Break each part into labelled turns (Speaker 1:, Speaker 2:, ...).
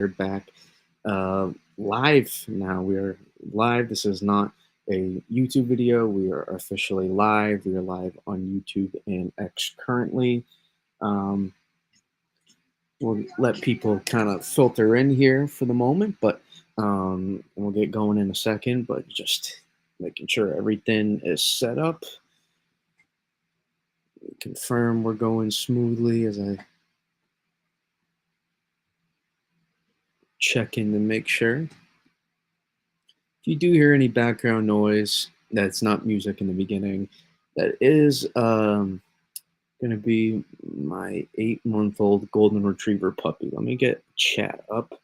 Speaker 1: We're back live now. We are live. This is not a YouTube video. We are officially live. We are live on YouTube and X currently. Um, we'll let people kind of filter in here for the moment, but we'll get going in a second. But just making sure everything is set up. Confirm we're going smoothly as I check in to make sure. If you do hear any background noise, that's not music in the beginning. That is going to be my 8-month-old golden retriever puppy. Let me get chat up.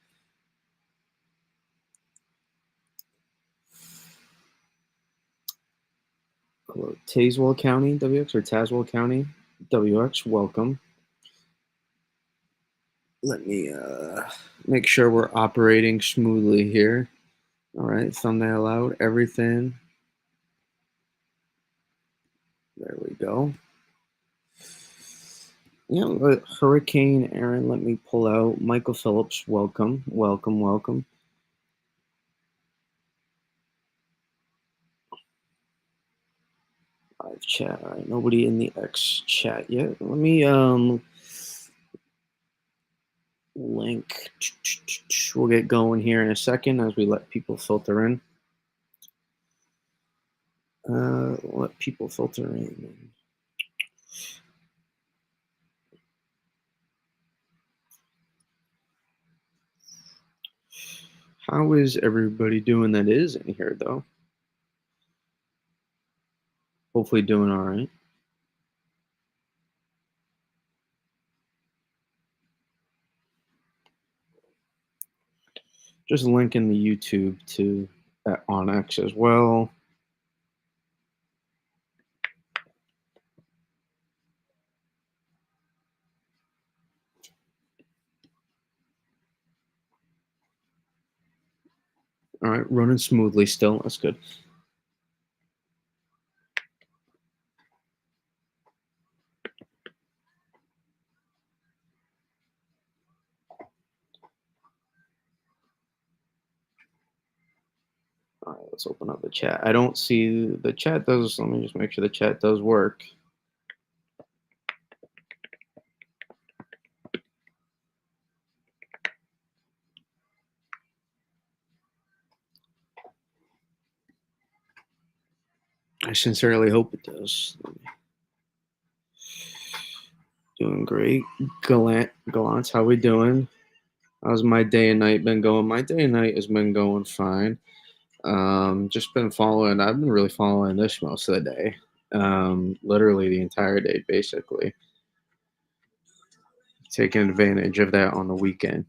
Speaker 1: Hello, Tazewell County, WX, or Tazewell County, WX, welcome. Let me make sure we're operating smoothly here. All right, thumbnail out, everything. There we go. Yeah, Hurricane Erin, let me pull out. Michael Phillips, welcome, welcome, welcome. Live chat. All right, nobody in the X chat yet. Let me link. We'll get going here in a second as we let people filter in. Let people filter in. How is everybody doing that is in here, though? Hopefully doing all right. Just linking the YouTube to on X as well. All right, running smoothly still. That's good. All right, let's open up the chat. I don't see the chat does. Let me just make sure the chat does work. I sincerely hope it does. Doing great. Gallant, how we doing? How's my day and night been going? My day and night has been going fine. Just been following. I've been really following this most of the day. Literally the entire day, basically. Taking advantage of that on the weekend.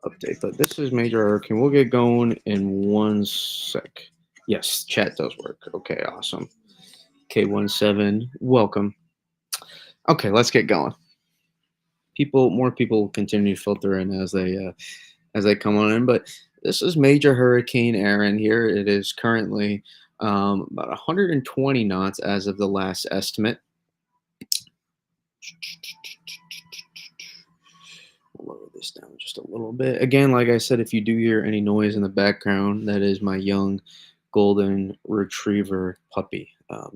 Speaker 1: Update, but this is Major Hurricane. We'll get going in 1 sec. Yes, chat does work. Okay, awesome. K17, welcome. Okay, let's get going. More people continue to filter in as they come on in, but this is Major Hurricane Erin here. It is currently about 120 knots as of the last estimate. I'll lower this down just a little bit. Again, like I said, if you do hear any noise in the background, that is my young golden retriever puppy.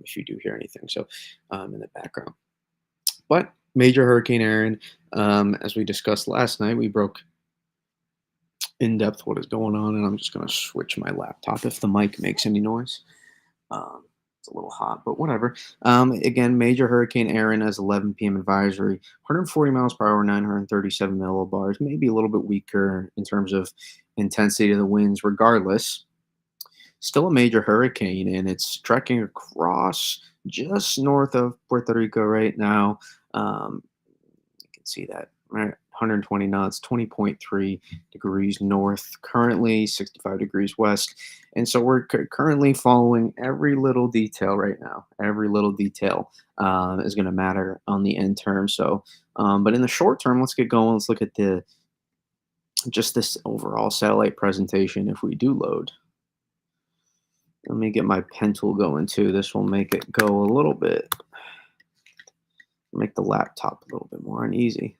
Speaker 1: If you do hear anything, so in the background. But Major Hurricane Erin, as we discussed last night, we broke in depth what is going on, and I'm just going to switch my laptop if the mic makes any noise. It's a little hot, but whatever. Again, Major Hurricane Erin has 11 p.m. advisory, 140 miles per hour, 937 millibars, maybe a little bit weaker in terms of intensity of the winds. Regardless, still a major hurricane, and it's trekking across just north of Puerto Rico right now. You can see that, right? 120 knots, 20.3 degrees north, currently 65 degrees west. And so we're currently following every little detail right now. Every little detail is going to matter on the end term. So, but in the short term, let's get going. Let's look at just this overall satellite presentation if we do load. Let me get my pen tool going too. This will make it go a little bit, make the laptop a little bit more uneasy.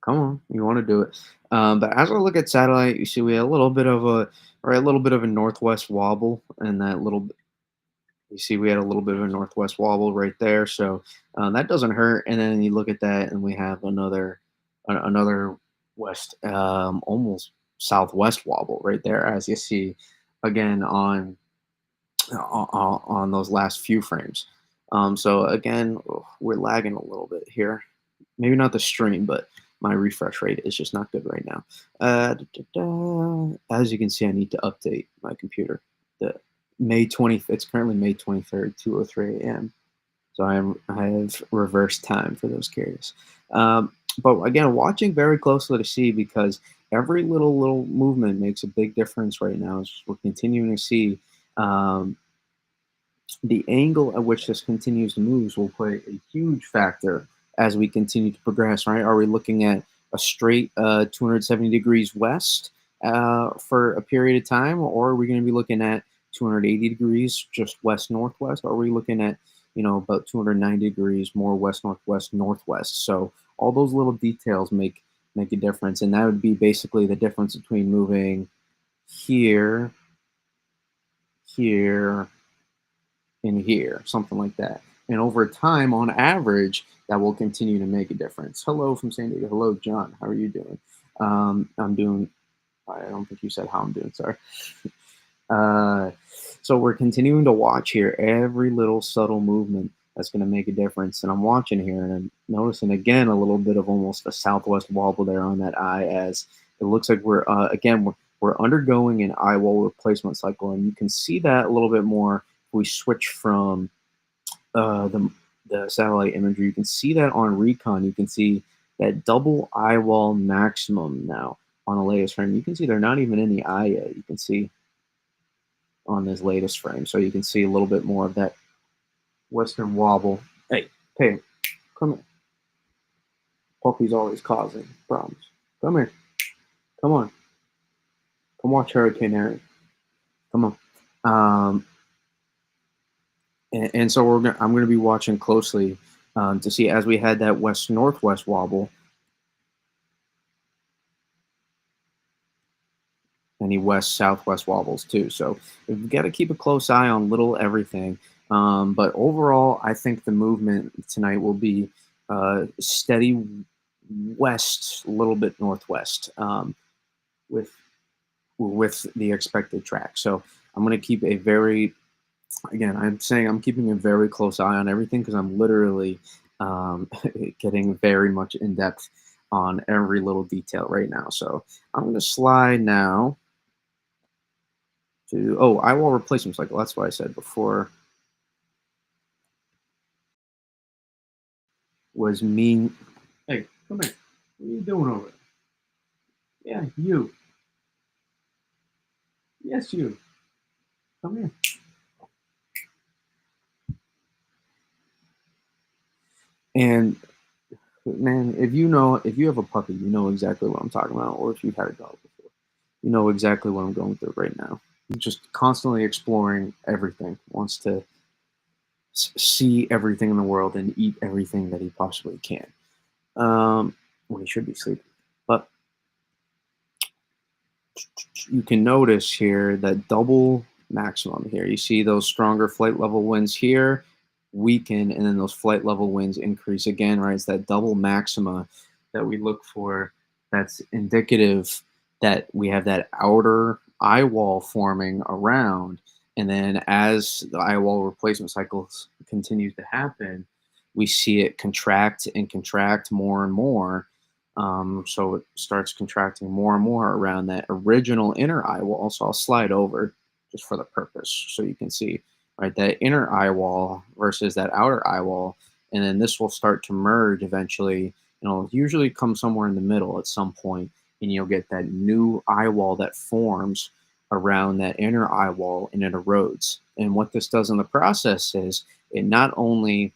Speaker 1: Come on, you want to do it. But as I look at satellite, you see we had a little bit of a, right, a little bit of a northwest wobble, and that little, you see we had a little bit of a northwest wobble right there. So that doesn't hurt. And then you look at that, and we have another west, almost southwest wobble right there, as you see again on those last few frames. So again, we're lagging a little bit here. Maybe not the stream, but my refresh rate is just not good right now. As you can see, I need to update my computer. The May 20th, it's currently May 23rd, 2:03 a.m. So I have reverse time for those curious. But again, watching very closely to see, because every little movement makes a big difference right now. We're continuing to see um, the angle at which this continues to move will play a huge factor as we continue to progress, right? Are we looking at a straight 270 degrees west for a period of time, or are we going to be looking at 280 degrees just west northwest? Or are we looking at, about 290 degrees more west northwest northwest? So all those little details make a difference, and that would be basically the difference between moving here, here, in here, something like that. And over time, on average, that will continue to make a difference. Hello from San Diego. Hello, John. How are you doing? I'm doing, I don't think you said how I'm doing. Sorry. Uh, so we're continuing to watch here every little subtle movement that's going to make a difference. And I'm watching here, and I'm noticing again a little bit of almost a southwest wobble there on that eye, as it looks like we're undergoing an eye wall replacement cycle, and you can see that a little bit more if we switch from the satellite imagery. You can see that on recon. You can see that double eye wall maximum now on the latest frame. You can see they're not even in the eye yet. You can see on this latest frame. So you can see a little bit more of that western wobble. Hey, come here. Puppy's always causing problems. Come here. Come on. Come watch Hurricane Erin. Come on. And so I'm going to be watching closely to see, as we had that west northwest wobble, any west southwest wobbles too. So we've got to keep a close eye on little everything. But overall, I think the movement tonight will be steady west, a little bit northwest, with the expected track. So I'm going to keep a very, again, I'm saying I'm keeping a very close eye on everything, because I'm literally getting very much in depth on every little detail right now. So I'm going to slide now to, eye wall replacement cycle. That's what I said before. Was mean. Hey, come here. What are you doing over there? Yeah, you. Yes, you. Come here. And man, if you have a puppy, you know exactly what I'm talking about. Or if you've had a dog before, you know exactly what I'm going through right now. Just constantly exploring everything, wants to see everything in the world and eat everything that he possibly can, when he should be sleeping. But you can notice here that double maximum here. You see those stronger flight level winds here weaken, and then those flight level winds increase again, right? It's that double maxima that we look for, that's indicative that we have that outer eye wall forming around. And then as the eye wall replacement cycles continues to happen, we see it contract and contract more and more. So it starts contracting more and more around that original inner eye wall. So I'll slide over just for the purpose so you can see, right, that inner eye wall versus that outer eye wall. And then this will start to merge eventually. It'll usually come somewhere in the middle at some point, and you'll get that new eye wall that forms around that inner eye wall, and it erodes. And what this does in the process is it not only,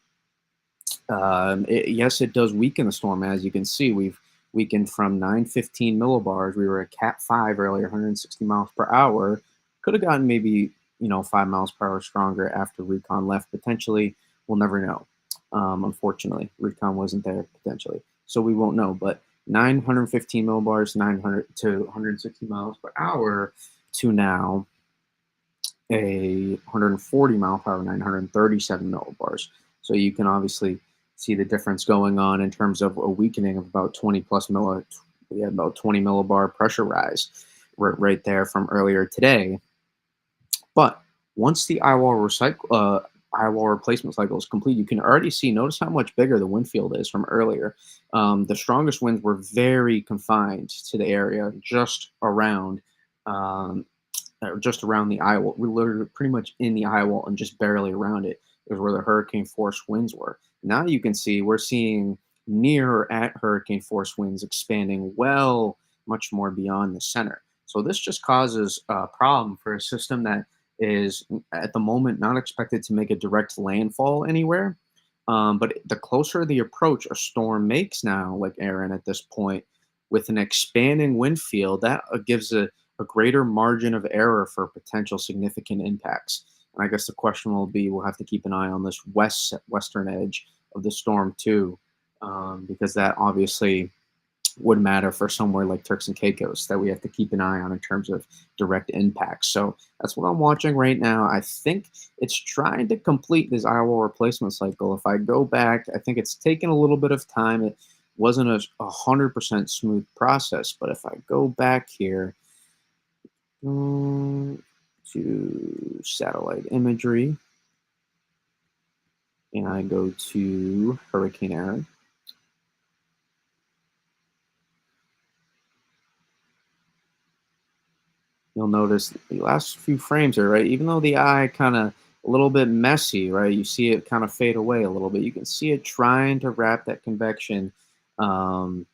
Speaker 1: yes, it does weaken the storm. As you can see, we've weakened from 915 millibars. We were at Cat 5 earlier, 160 miles per hour. Could have gotten maybe 5 miles per hour stronger after recon left. Potentially, we'll never know. Unfortunately, recon wasn't there potentially, so we won't know. But 915 millibars, 900 to 160 miles per hour, to now a 140 mile per hour, 937 millibars. So you can obviously see the difference going on in terms of a weakening of about 20 plus milli. We had about 20 millibar pressure rise right there from earlier today. But once the eye wall replacement cycle is complete, you can already see. Notice how much bigger the wind field is from earlier. The strongest winds were very confined to the area um, just around the eye wall. We're literally pretty much in the eye wall and just barely around it is where the hurricane force winds were. Now you can see we're seeing near or at hurricane force winds expanding well much more beyond the center. So this just causes a problem for a system that is at the moment not expected to make a direct landfall anywhere. But the closer the approach a storm makes now, like Erin at this point, with an expanding wind field, that gives a greater margin of error for potential significant impacts. And I guess the question will be, we'll have to keep an eye on this western edge of the storm too, because that obviously would matter for somewhere like Turks and Caicos that we have to keep an eye on in terms of direct impacts. So that's what I'm watching right now. I think it's trying to complete this eye wall replacement cycle. If I go back, I think it's taken a little bit of time. It wasn't a 100% smooth process, but if I go back here to satellite imagery and I go to Hurricane Erin, you'll notice the last few frames are right. Even though the eye kind of a little bit messy, right? You see it kind of fade away a little bit. You can see it trying to wrap that convection um,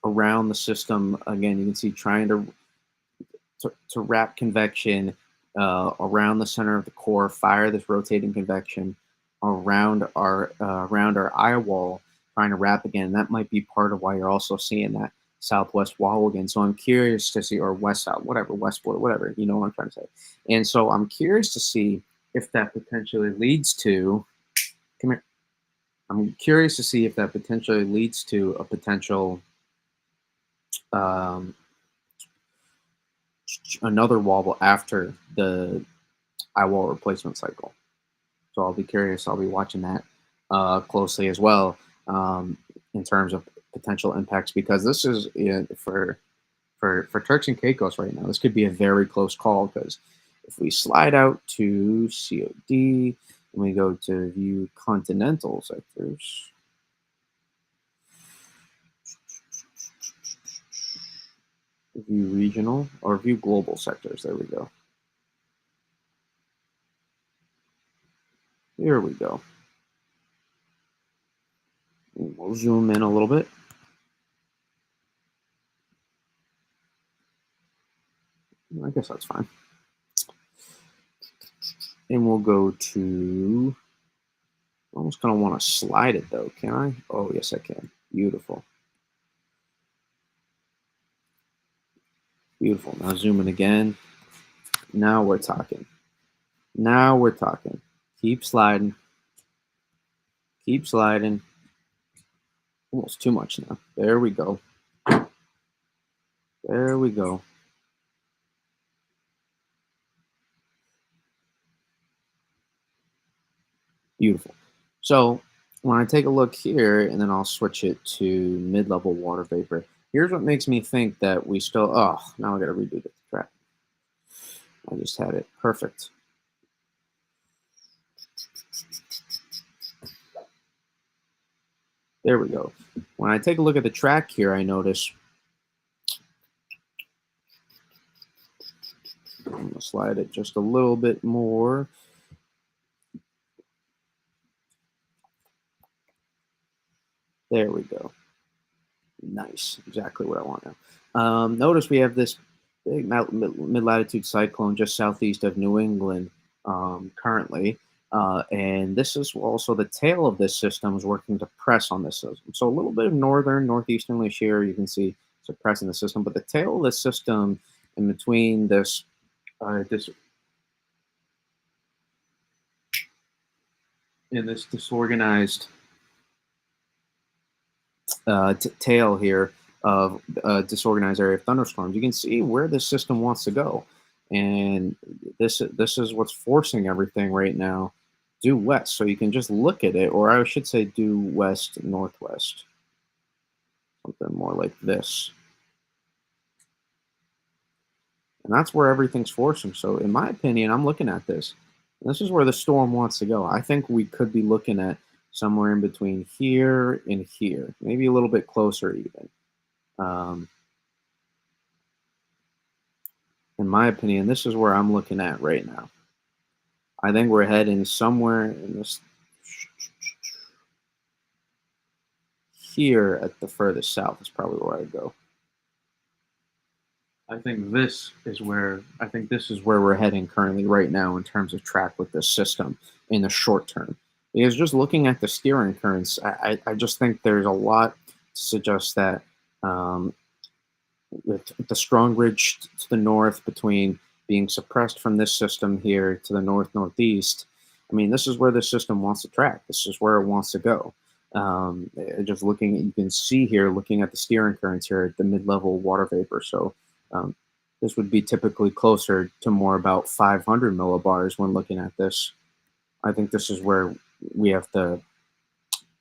Speaker 1: around the system. Again, you can see trying to wrap convection around the center of the core, fire this rotating convection around our eye wall, trying to wrap again. That might be part of why you're also seeing that southwest wall again. So I'm curious to see, or west south, whatever, westward, whatever, you know what I'm trying to say. And so I'm curious to see if that potentially leads to, come here. I'm curious to see if that potentially leads to a potential um, another wobble after the eye wall replacement cycle. So I'll be curious. I'll be watching that closely as well in terms of potential impacts, because this is for Turks and Caicos right now. This could be a very close call, because if we slide out to COD and we go to view continental sectors, view regional or view global sectors. There we go. Here we go. We'll zoom in a little bit. I guess that's fine. And we'll go to, I almost kind of want to slide it though. Can I? Oh, yes, I can. Beautiful. Beautiful. Now zoom in again. Now we're talking. Now we're talking. Keep sliding. Keep sliding. Almost too much now. There we go. There we go. Beautiful. So when I take a look here, and then I'll switch it to mid-level water vapor, here's what makes me think that we still, oh, now I got to redo the track. I just had it. Perfect. There we go. When I take a look at the track here, I notice, I'm going to slide it just a little bit more. There we go. Nice. Exactly what I want now. Notice we have this big mid-latitude cyclone just southeast of New England currently. And this is also the tail of this system is working to press on this system. So a little bit of northeasterly shear, you can see suppressing the system. But the tail of the system in between this in this disorganized tail here of a disorganized area of thunderstorms. You can see where this system wants to go, and this is what's forcing everything right now due west. So you can just look at it, or I should say due west northwest, something more like this, and that's where everything's forcing. So in my opinion, I'm looking at this. This is where the storm wants to go. I think we could be looking at somewhere in between here and here, maybe a little bit closer even. Um, in my opinion, this is where I'm looking at right now. I think we're heading somewhere in this here at the furthest south is probably where I'd go. I think this is where we're heading currently right now in terms of track with this system in the short term. Because just looking at the steering currents, I just think there's a lot to suggest that um, with the strong ridge to the north between being suppressed from this system here to the north northeast. I mean, this is where the system wants to track. This is where it wants to go. Just looking, you can see here, looking at the steering currents here at the mid-level water vapor. So um, this would be typically closer to more about 500 millibars when looking at this. I think this is where we have to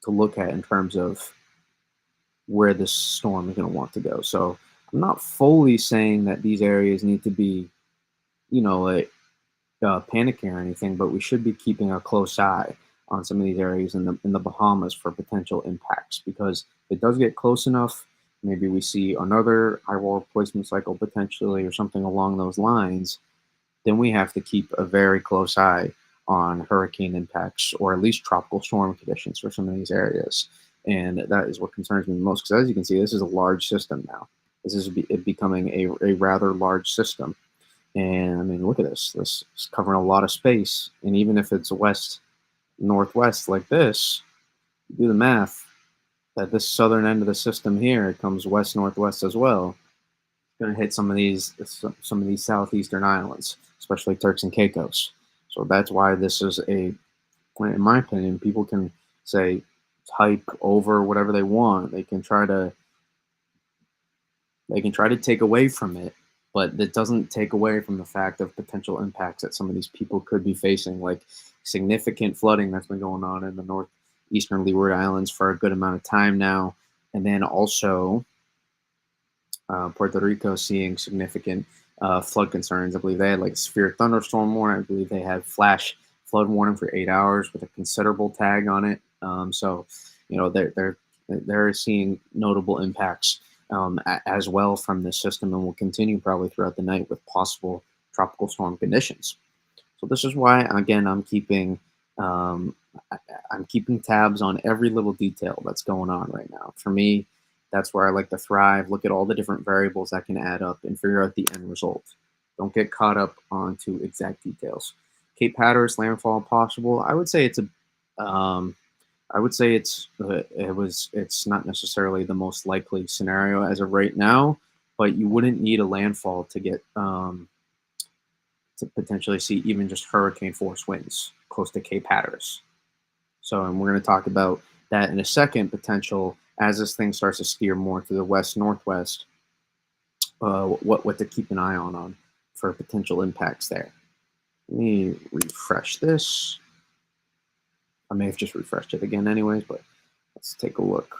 Speaker 1: look at in terms of where this storm is going to want to go. So I'm not fully saying that these areas need to be, like panicking or anything, but we should be keeping a close eye on some of these areas in the Bahamas for potential impacts because if it does get close enough. Maybe we see another high wall replacement cycle potentially or something along those lines. Then we have to keep a very close eye on hurricane impacts or at least tropical storm conditions for some of these areas. And that is what concerns me the most because as you can see, this is a large system now. This is it becoming a rather large system. And I mean, look at this. This is covering a lot of space. And even if it's west northwest like this, do the math that this southern end of the system here comes west northwest as well. Going to hit some of these southeastern islands, especially Turks and Caicos. So that's why this is in my opinion, people can say type over whatever they want. They can try to take away from it, but that doesn't take away from the fact of potential impacts that some of these people could be facing, like significant flooding that's been going on in the northeastern Leeward Islands for a good amount of time now, and then also Puerto Rico seeing significant flood concerns. I believe they had like severe thunderstorm warning. I believe they had flash flood warning for 8 hours with a considerable tag on it. So, they're seeing notable impacts as well from this system, and will continue probably throughout the night with possible tropical storm conditions. So this is why, again, um, I'm keeping tabs on every little detail that's going on right now. For me, that's where I like to thrive. Look at all the different variables that can add up and figure out the end result. Don't get caught up onto exact details. Cape Hatteras landfall possible. Um, I would say it's not necessarily the most likely scenario as of right now, but you wouldn't need a landfall to get to potentially see even just hurricane force winds close to Cape Hatteras. So, and we're going to talk about that in a second, potential as this thing starts to steer more to the west northwest, what to keep an eye on for potential impacts there. Let me refresh this. I may have just refreshed it again, anyways, but let's take a look.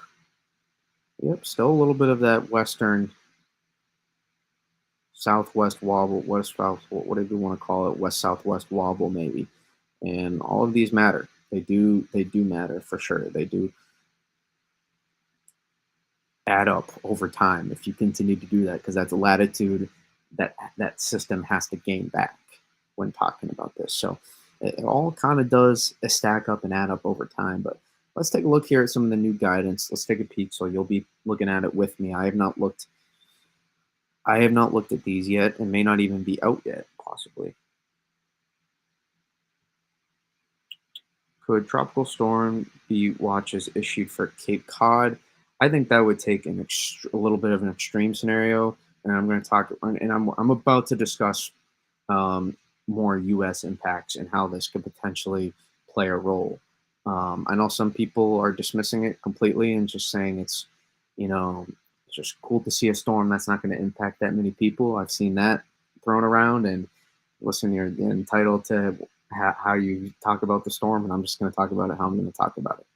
Speaker 1: Yep, still a little bit of that western southwest wobble, west south, what do you want to call it? West southwest wobble, maybe. And all of these matter. They do matter for sure. They do add up over time if you continue to do that because that's a latitude that system has to gain back when talking about this. So it all kind of does stack up and add up over time. But let's take a look here at some of the new guidance. Let's take a peek. So you'll be looking at it with me. I have not looked at these yet and may not even be out yet, possibly. Could tropical storm be watches issued for Cape Cod? I think that would take a little bit of an extreme scenario, and I'm going to talk, and I'm about to discuss more U.S. impacts and how this could potentially play a role. I know some people are dismissing it completely and just saying You know, it's just cool to see a storm that's not going to impact that many people. I've seen that thrown around, and listen, you're entitled to how you talk about the storm, and I'm just going to talk about it how I'm going to talk about it.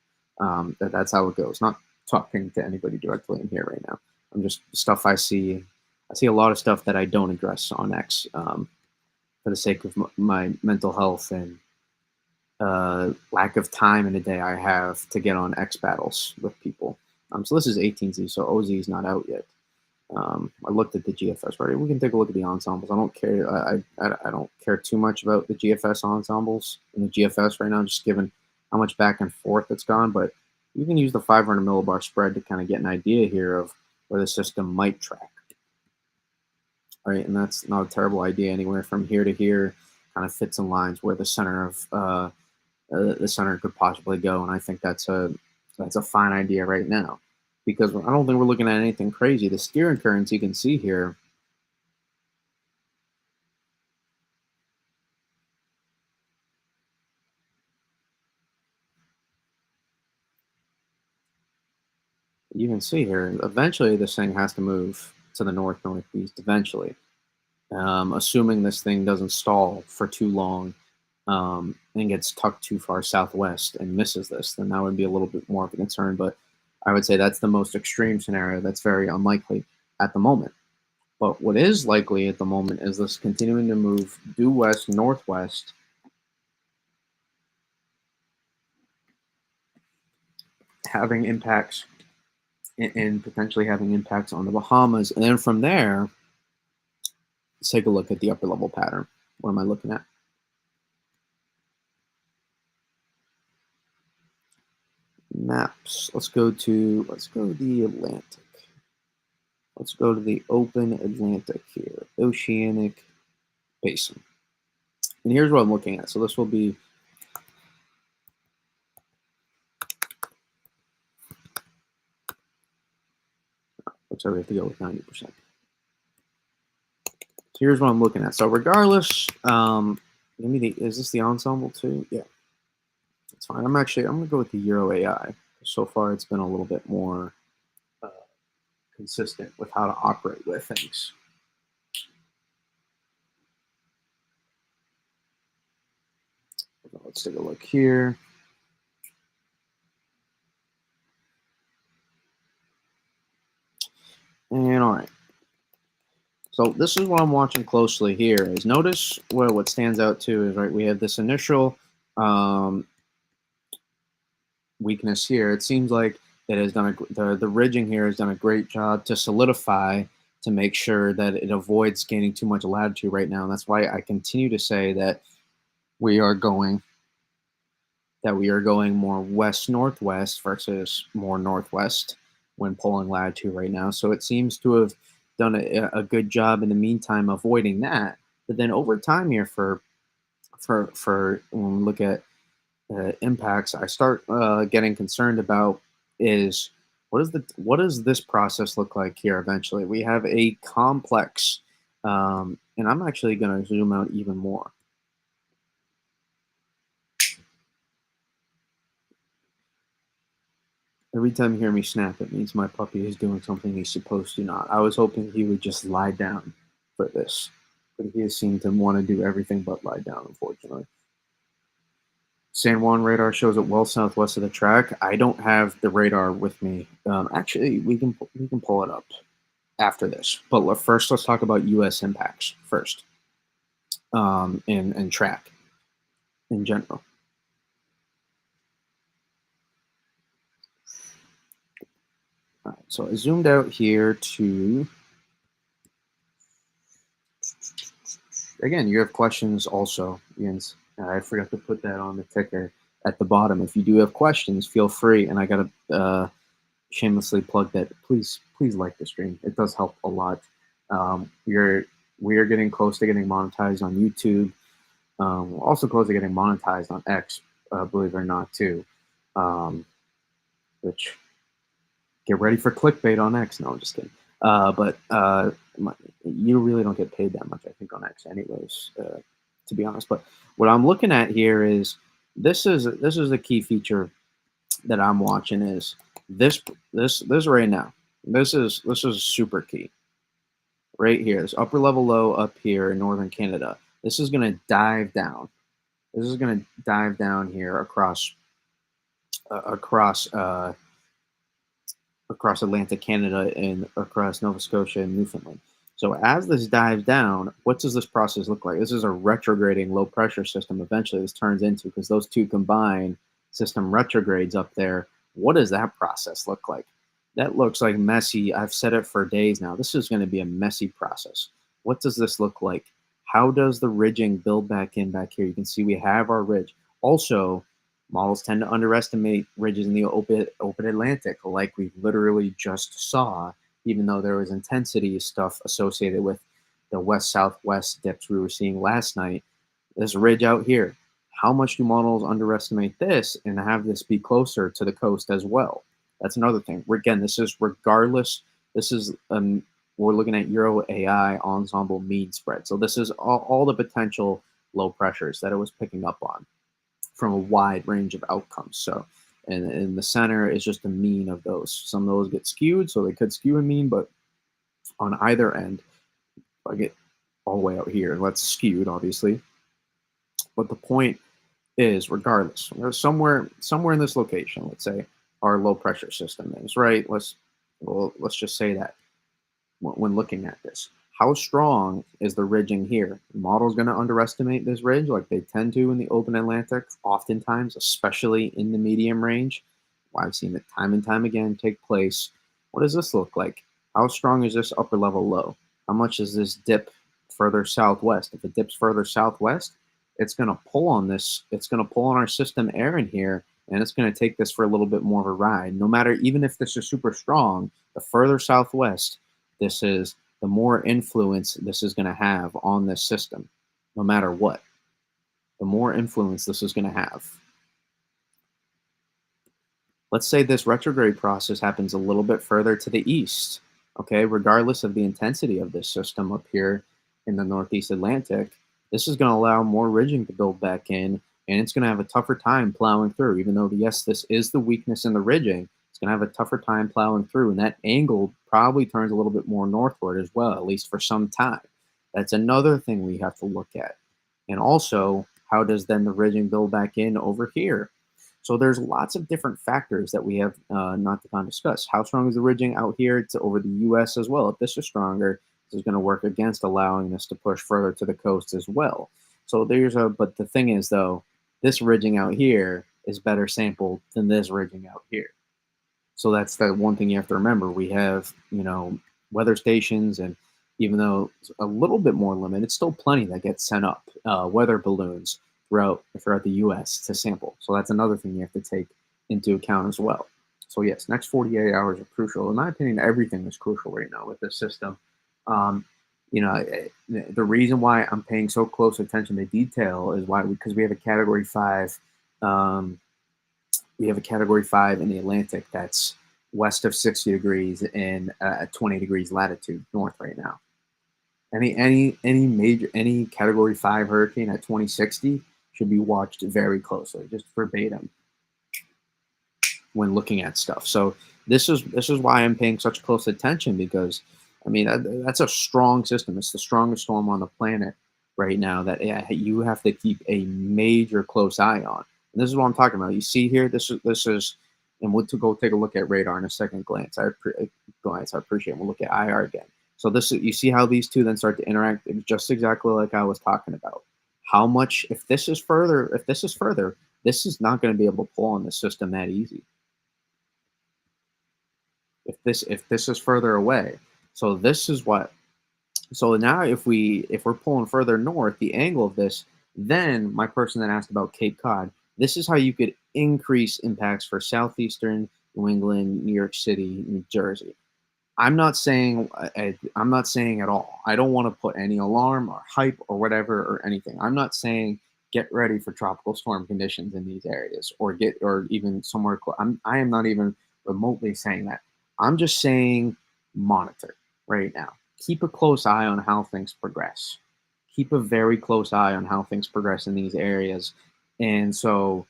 Speaker 1: That's how it goes. Not talking to anybody directly in here right now. I'm just stuff I see. I see a lot of stuff that I don't address on X for the sake of my mental health and lack of time in a day I have to get on X battles with people. So this is 18Z, so OZ is not out yet. I looked at the GFS already. We can take a look at the ensembles. I don't care. I don't care too much about the GFS ensembles in the GFS right now, just given how much back and forth it's gone. But you can use the 500 millibar spread to kind of get an idea here of where the system might track. Right, and that's not a terrible idea. Anywhere from here to here, kind of fits in lines where the center of the center could possibly go, and I think that's a fine idea right now, because I don't think we're looking at anything crazy. The steering currents you can see here, you can see here. Eventually, this thing has to move to the north northeast. Eventually, assuming this thing doesn't stall for too long and gets tucked too far southwest and misses this, then that would be a little bit more of a concern. But I would say that's the most extreme scenario. That's very unlikely at the moment. But what is likely at the moment is this continuing to move due west, northwest, having impacts and potentially having impacts on the Bahamas. And then from there, let's take a look at the upper level pattern. What am I looking at? Maps. Let's go to the Atlantic. Let's go to the open Atlantic here, oceanic basin. And here's what I'm looking at. So this will be looks like we have to go with 90%. So here's what I'm looking at. So regardless, is this the ensemble too? Yeah, that's fine. I'm gonna go with the Euro AI. So far, it's been a little bit more uh, consistent with how to operate with things. Let's take a look here. And all right. So this is what I'm watching closely here. Is notice what stands out too is right. We have this initial weakness here. It seems like it has done the ridging here has done a great job to solidify to make sure that it avoids gaining too much latitude right now. And that's why I continue to say that we are going more west northwest versus more northwest when pulling latitude right now. So it seems to have done a good job in the meantime avoiding that. But then over time here for when we look at impacts, I start getting concerned about is what does this process look like here eventually? We have a complex, and I'm actually going to zoom out even more. Every time you hear me snap, it means my puppy is doing something he's supposed to not. I was hoping he would just lie down for this, but he has seemed to want to do everything but lie down, unfortunately. San Juan radar shows it well southwest of the track. I don't have the radar with me. Actually, we can pull it up after this. But first, let's talk about U.S. impacts first, and track in general. All right, so I zoomed out here to. Again, you have questions also, Jens. I forgot to put that on the ticker at the bottom. If you do have questions, feel free. And I got to shamelessly plug that. Please like the stream. It does help a lot. We are getting close to getting monetized on YouTube. We're also close to getting monetized on X, believe it or not, too. Which get ready for clickbait on X. No, I'm just kidding. But you really don't get paid that much, I think, on X, anyways. To be honest, but what I'm looking at here is this is a key feature that I'm watching is this right now. This is super key right here. This upper level low up here in northern Canada. This is going to dive down. This is going to dive down here across across Atlantic Canada and across Nova Scotia and Newfoundland. So as this dives down, what does this process look like? This is a retrograding low pressure system. Eventually, this turns into, because those two combine, system retrogrades up there. What does that process look like? That looks like messy. I've said it for days now. This is going to be a messy process. What does this look like? How does the ridging build back in back here? You can see we have our ridge. Also, models tend to underestimate ridges in the open Atlantic, like we literally just saw, even though there was intensity stuff associated with the west-southwest dips we were seeing last night. This ridge out here, how much do models underestimate this and have this be closer to the coast as well? That's another thing. Again, this is regardless. This is we're looking at Euro AI ensemble mean spread. So this is all the potential low pressures that it was picking up on from a wide range of outcomes. So, and in the center is just the mean of those. Some of those get skewed, so they could skew a mean, but on either end, if I get all the way out here, that's skewed, obviously. But the point is, regardless, there's somewhere in this location, let's say our low pressure system is right. Let's just say that when looking at this. How strong is the ridging here? The model's going to underestimate this ridge like they tend to in the open Atlantic, oftentimes, especially in the medium range. Well, I've seen it time and time again take place. What does this look like? How strong is this upper level low? How much is this dip further southwest? If it dips further southwest, it's going to pull on this. It's going to pull on our system Erin here, and it's going to take this for a little bit more of a ride. No matter, even if this is super strong, the further southwest this is, the more influence this is going to have on this system, no matter what. The more influence this is going to have. Let's say this retrograde process happens a little bit further to the east, okay? Regardless of the intensity of this system up here in the Northeast Atlantic, this is going to allow more ridging to build back in, and it's going to have a tougher time plowing through. Even though, yes, this is the weakness in the ridging, it's going to have a tougher time plowing through, and that angle probably turns a little bit more northward as well, at least for some time. That's another thing we have to look at. And also, how does then the ridging build back in over here? So there's lots of different factors that we have not to kind of discuss. How strong is the ridging out here to over the U.S. as well? If this is stronger, this is going to work against allowing this to push further to the coast as well. So but the thing is though, this ridging out here is better sampled than this ridging out here. So that's the one thing you have to remember. We have, weather stations, and even though it's a little bit more limited, it's still plenty that gets sent up, weather balloons throughout the U.S. to sample. So that's another thing you have to take into account as well. So yes, next 48 hours are crucial. In my opinion, everything is crucial right now with this system. The reason why I'm paying so close attention to detail is because we have a Category 5. We have a Category 5 in the Atlantic that's west of 60 degrees and 20 degrees latitude north right now. Any Category 5 hurricane at 2060 should be watched very closely, just verbatim, when looking at stuff. So this is why I'm paying such close attention, because that's a strong system. It's the strongest storm on the planet right now that you have to keep a major close eye on. And this is what I'm talking about. You see here, this is, and we'll go take a look at radar in a second glance. I appreciate it. We'll look at IR again. So you see how these two then start to interact just exactly like I was talking about. How much, if this is further, this is not going to be able to pull on the system that easy. If this is further away. So this is what. So now if we're pulling further north, the angle of this, then my person that asked about Cape Cod, this is how you could increase impacts for southeastern New England, New York City, New Jersey. I'm not saying at all. I don't want to put any alarm or hype or whatever or anything. I'm not saying get ready for tropical storm conditions in these areas or even somewhere close. I am not even remotely saying that. I'm just saying monitor right now. Keep a close eye on how things progress. Keep a very close eye on how things progress in these areas. And so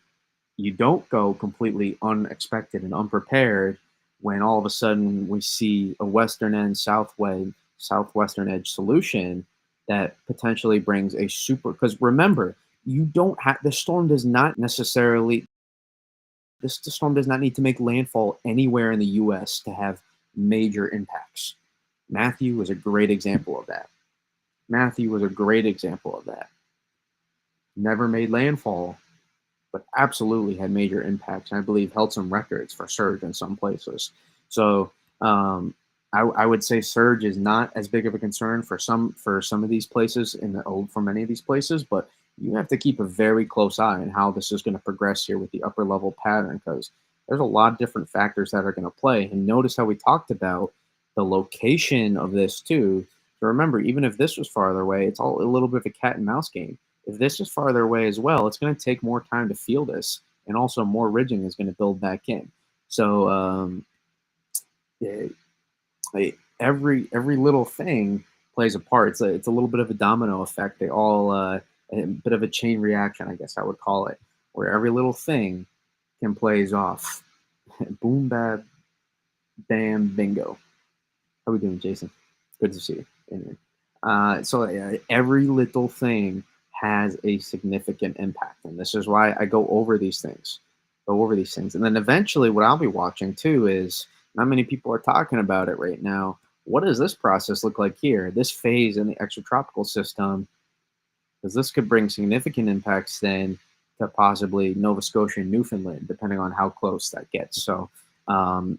Speaker 1: you don't go completely unexpected and unprepared when all of a sudden we see a western end southwestern edge solution that potentially brings a super, because remember, you don't have, the storm does not necessarily, this storm does not need to make landfall anywhere in the US to have major impacts. Matthew was a great example of that. Matthew was a great example of that. Never made landfall, but absolutely had major impacts. And I believe held some records for surge in some places. So um, I would say surge is not as big of a concern for some of these places in the old for many of these places, but you have to keep a very close eye on how this is going to progress here with the upper level pattern, because there's a lot of different factors that are going to play. And notice how we talked about the location of this too. So remember, even if this was farther away, it's all a little bit of a cat and mouse game. If this is farther away as well, it's going to take more time to feel this, and also more ridging is going to build back in. So eh, every little thing plays a part. It's a little bit of a domino effect. They all a bit of a chain reaction, I guess I would call it, where every little thing can plays off. Boom, bad, bam, bingo. How we doing, Jason? Good to see you. Anyway, every little thing has a significant impact, and this is why I go over these things, and then eventually, what I'll be watching too is not many people are talking about it right now. What does this process look like here? This phase in the extratropical system, because this could bring significant impacts then to possibly Nova Scotia and Newfoundland, depending on how close that gets. So um,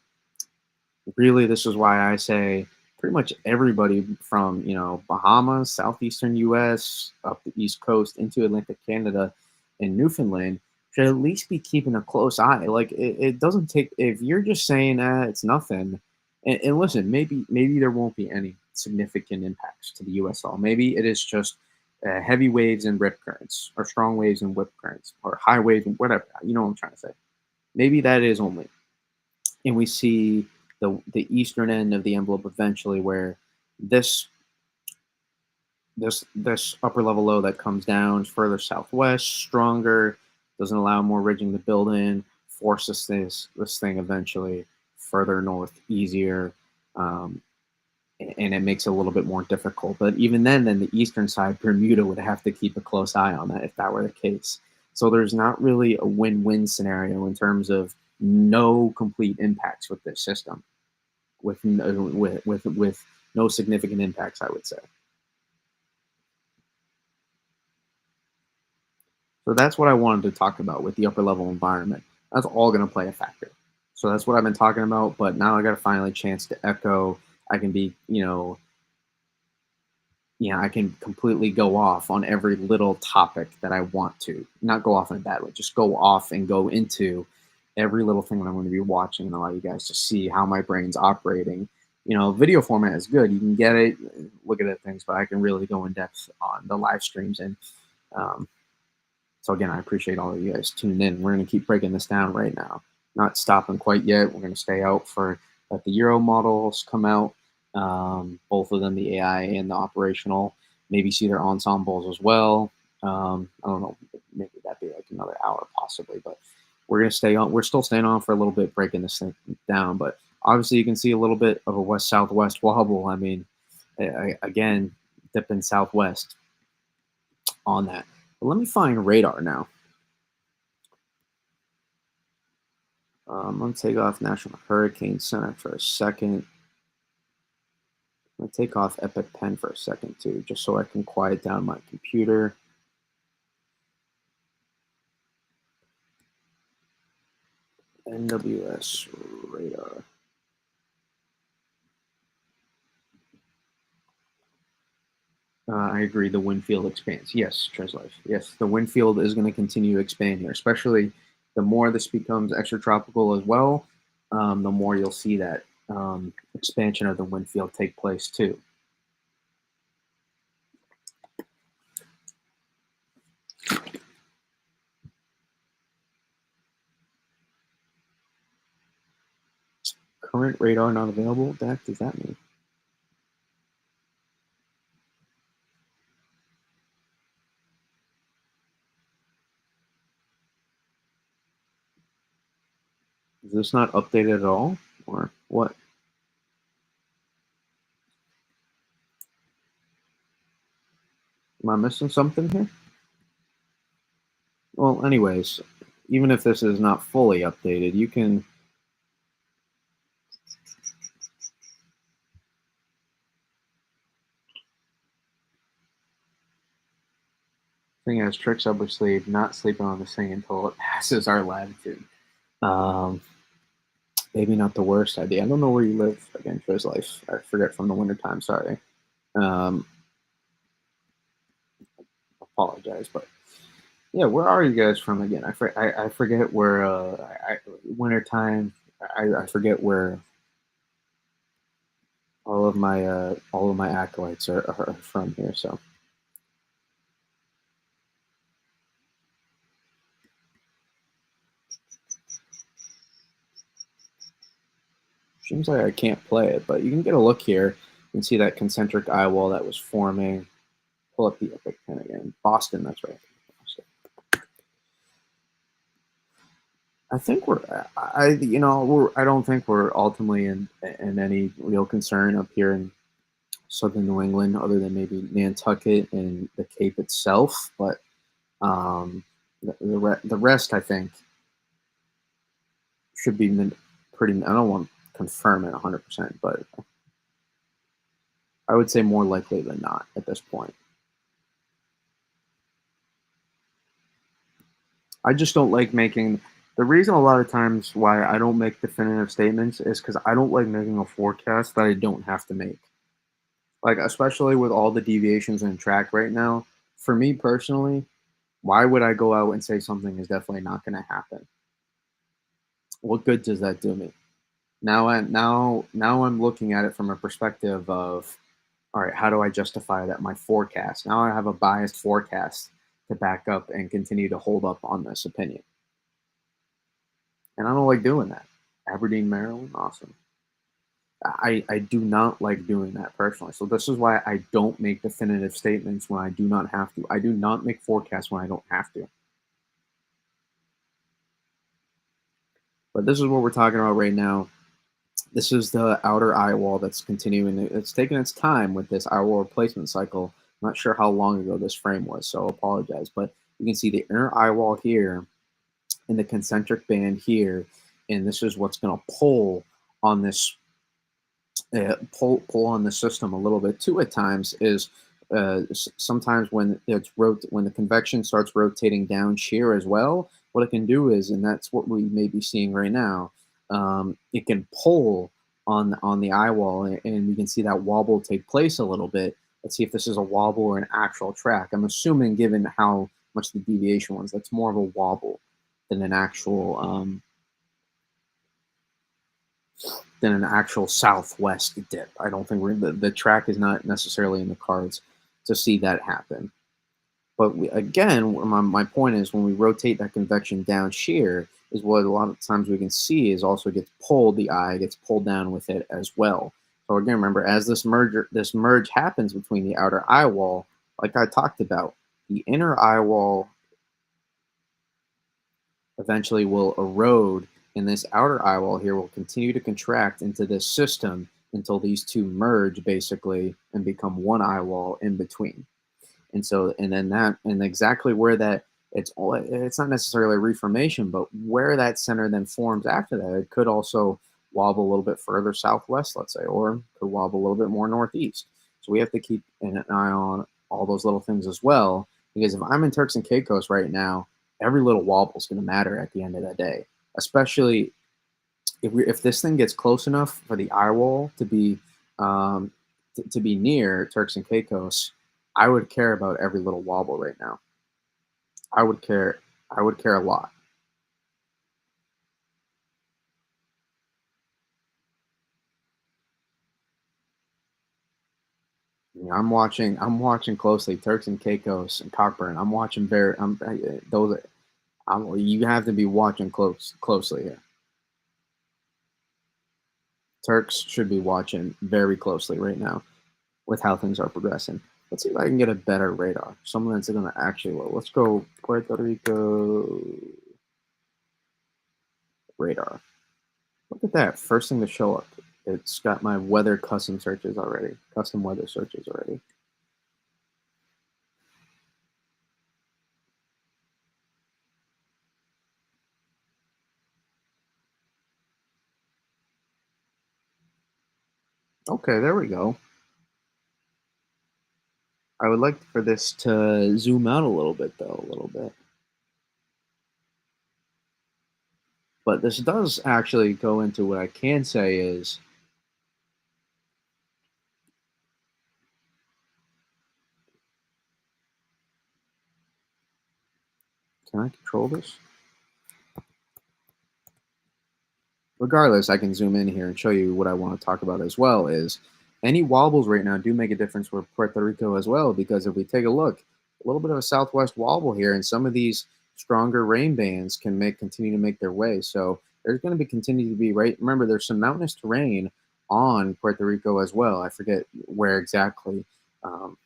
Speaker 1: really, this is why I say pretty much everybody from Bahamas, southeastern U.S. up the east coast into Atlantic Canada and Newfoundland should at least be keeping a close eye. Like it doesn't take, if you're just saying it's nothing. And listen, maybe there won't be any significant impacts to the USL. Maybe it is just heavy waves and rip currents, or strong waves and whip currents, or high waves and whatever. You know what I'm trying to say. Maybe that is only, and we see the eastern end of the envelope eventually, where this this upper level low that comes down further southwest, stronger, doesn't allow more ridging to build in, forces this thing eventually further north, easier, um, and it makes it a little bit more difficult. But even then the eastern side, Bermuda would have to keep a close eye on that if that were the case. So there's not really a win-win scenario in terms of no complete impacts with this system, with no significant impacts, I would say. So that's what I wanted to talk about with the upper level environment. That's all going to play a factor. So that's what I've been talking about. But now I got a finally chance to echo. I can be, I can completely go off on every little topic that I want to. Not go off in a bad way, just go off and go into every little thing that I'm going to be watching and allow you guys to see how my brain's operating. Video format is good. You can get it, look at things, but I can really go in depth on the live streams. And um, so again, I appreciate all of you guys tuning in. We're going to keep breaking this down right now. Not stopping quite yet. We're going to stay out for let the Euro models come out, both of them, the AI and the operational. Maybe see their ensembles as well. I don't know. Maybe that'd be like another hour possibly, but we're going to stay on. We're still staying on for a little bit, breaking this thing down. But obviously, you can see a little bit of a west-southwest wobble. I mean, again, dipping southwest on that. But let me find radar now. I'm going to take off National Hurricane Center for a second. I'm going to take off Epic Pen for a second too, just so I can quiet down my computer. NWS radar. I agree. The wind field expands. Yes, Treslife. Yes, the wind field is going to continue to expand here, especially the more this becomes extratropical as well. The more you'll see that expansion of the wind field take place too. Current radar not available. What the heck does that mean? Is this not updated at all? Or what? Am I missing something here? Well, anyways, even if this is not fully updated, you can. Thing has tricks up our sleeve, not sleeping on the thing until it passes our latitude. Um, Maybe not the worst idea. I don't know where you live again, Triz Life. I forget from the wintertime, sorry. Um, Apologize, but yeah, where are you guys from again? I forget where wintertime. I forget where all of my acolytes are from here. So seems like I can't play it, but you can get a look here. You can see that concentric eye wall that was forming. Pull up the epic pen again. Boston, that's right. I think I don't think we're ultimately in any real concern up here in southern New England, other than maybe Nantucket and the Cape itself. But the rest, I think, should be pretty. I don't want to confirm it 100%, but I would say more likely than not at this point. I just don't like making. The reason a lot of times why I don't make definitive statements is because I don't like making a forecast that I don't have to make. Like, especially with all the deviations in track right now, for me personally, why would I go out and say something is definitely not going to happen? What good does that do me? Now I'm looking at it from a perspective of, all right, how do I justify that my forecast? Now I have a biased forecast to back up and continue to hold up on this opinion. And I don't like doing that. Aberdeen, Maryland, awesome. I do not like doing that personally. So this is why I don't make definitive statements when I do not have to. I do not make forecasts when I don't have to. But this is what we're talking about right now. This is the outer eye wall that's continuing. It's taking its time with this eye wall replacement cycle. I'm not sure how long ago this frame was, so I apologize. But you can see the inner eye wall here and the concentric band here. And this is what's going to pull on this pull on the system a little bit too at times is sometimes when when the convection starts rotating down shear as well, what it can do is, and that's what we may be seeing right now, it can pull on the eye wall, and we can see that wobble take place a little bit. Let's see if this is a wobble or an actual track. I'm assuming, given how much the deviation was, that's more of a wobble than an actual southwest dip. I don't think the track is not necessarily in the cards to see that happen. But again, my point is when we rotate that convection down shear is what a lot of times we can see is also gets pulled, the eye gets pulled down with it as well. So again, remember, as this merge happens between the outer eye wall, like I talked about, the inner eye wall eventually will erode, and this outer eye wall here will continue to contract into this system until these two merge basically and become one eye wall in between. And so, and then that, and exactly where that, it's not necessarily a reformation, but where that center then forms after that, it could also wobble a little bit further southwest, let's say, or could wobble a little bit more northeast. So we have to keep an eye on all those little things as well, because if I'm in Turks and Caicos right now, every little wobble is going to matter at the end of the day, especially if this thing gets close enough for the eye wall to be to be near Turks and Caicos. I would care about every little wobble right now. I would care. I would care a lot. I'm watching. I'm watching closely Turks and Caicos and Cockburn. I'm watching very. Those. You have to be watching closely here. Turks should be watching very closely right now with how things are progressing. Let's see if I can get a better radar. Someone that's going to actually. Well, let's go Puerto Rico radar. Look at that. First thing to show up. It's got my weather custom searches already. Custom weather searches already. Okay, there we go. I would like for this to zoom out a little bit, though, a little bit. But this does actually go into what I can say is, can I control this? Regardless, I can zoom in here and show you what I want to talk about as well. Is any wobbles right now do make a difference for Puerto Rico as well, because if we take a look, a little bit of a southwest wobble here, and some of these stronger rain bands can make continue to make their way. So there's going to be continue to be right. Remember, there's some mountainous terrain on Puerto Rico as well. I forget where exactly, um,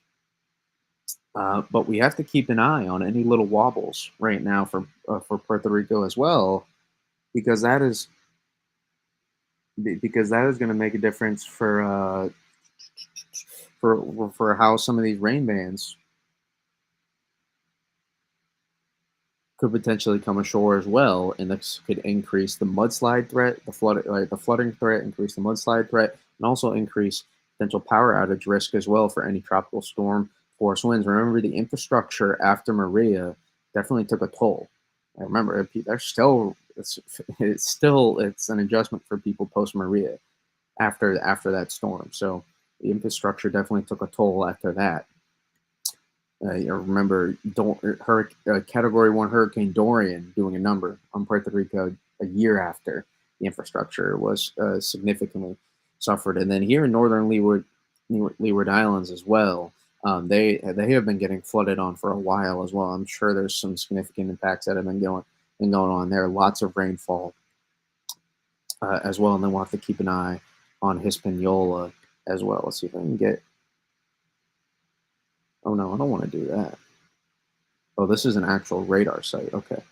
Speaker 1: but we have to keep an eye on any little wobbles right now for Puerto Rico as well, because because that is going to make a difference for how some of these rain bands could potentially come ashore as well, and this could increase the mudslide threat, the flooding threat, increase the mudslide threat, and also increase potential power outage risk as well for any tropical storm force winds. Remember, the infrastructure after Maria definitely took a toll. I remember there's still it's an adjustment for people post Maria after that storm. So the infrastructure definitely took a toll after that. You remember Category 1 Hurricane Dorian doing a number on Puerto Rico a year after the infrastructure was significantly suffered. And then here in northern Leeward Islands as well, they have been getting flooded on for a while as well. I'm sure there's some significant impacts that have been going on there. Lots of rainfall as well, and then we'll have to keep an eye on Hispaniola as well. Let's see if I can get. Oh no, I don't want to do that. Oh, this is an actual radar site. Okay.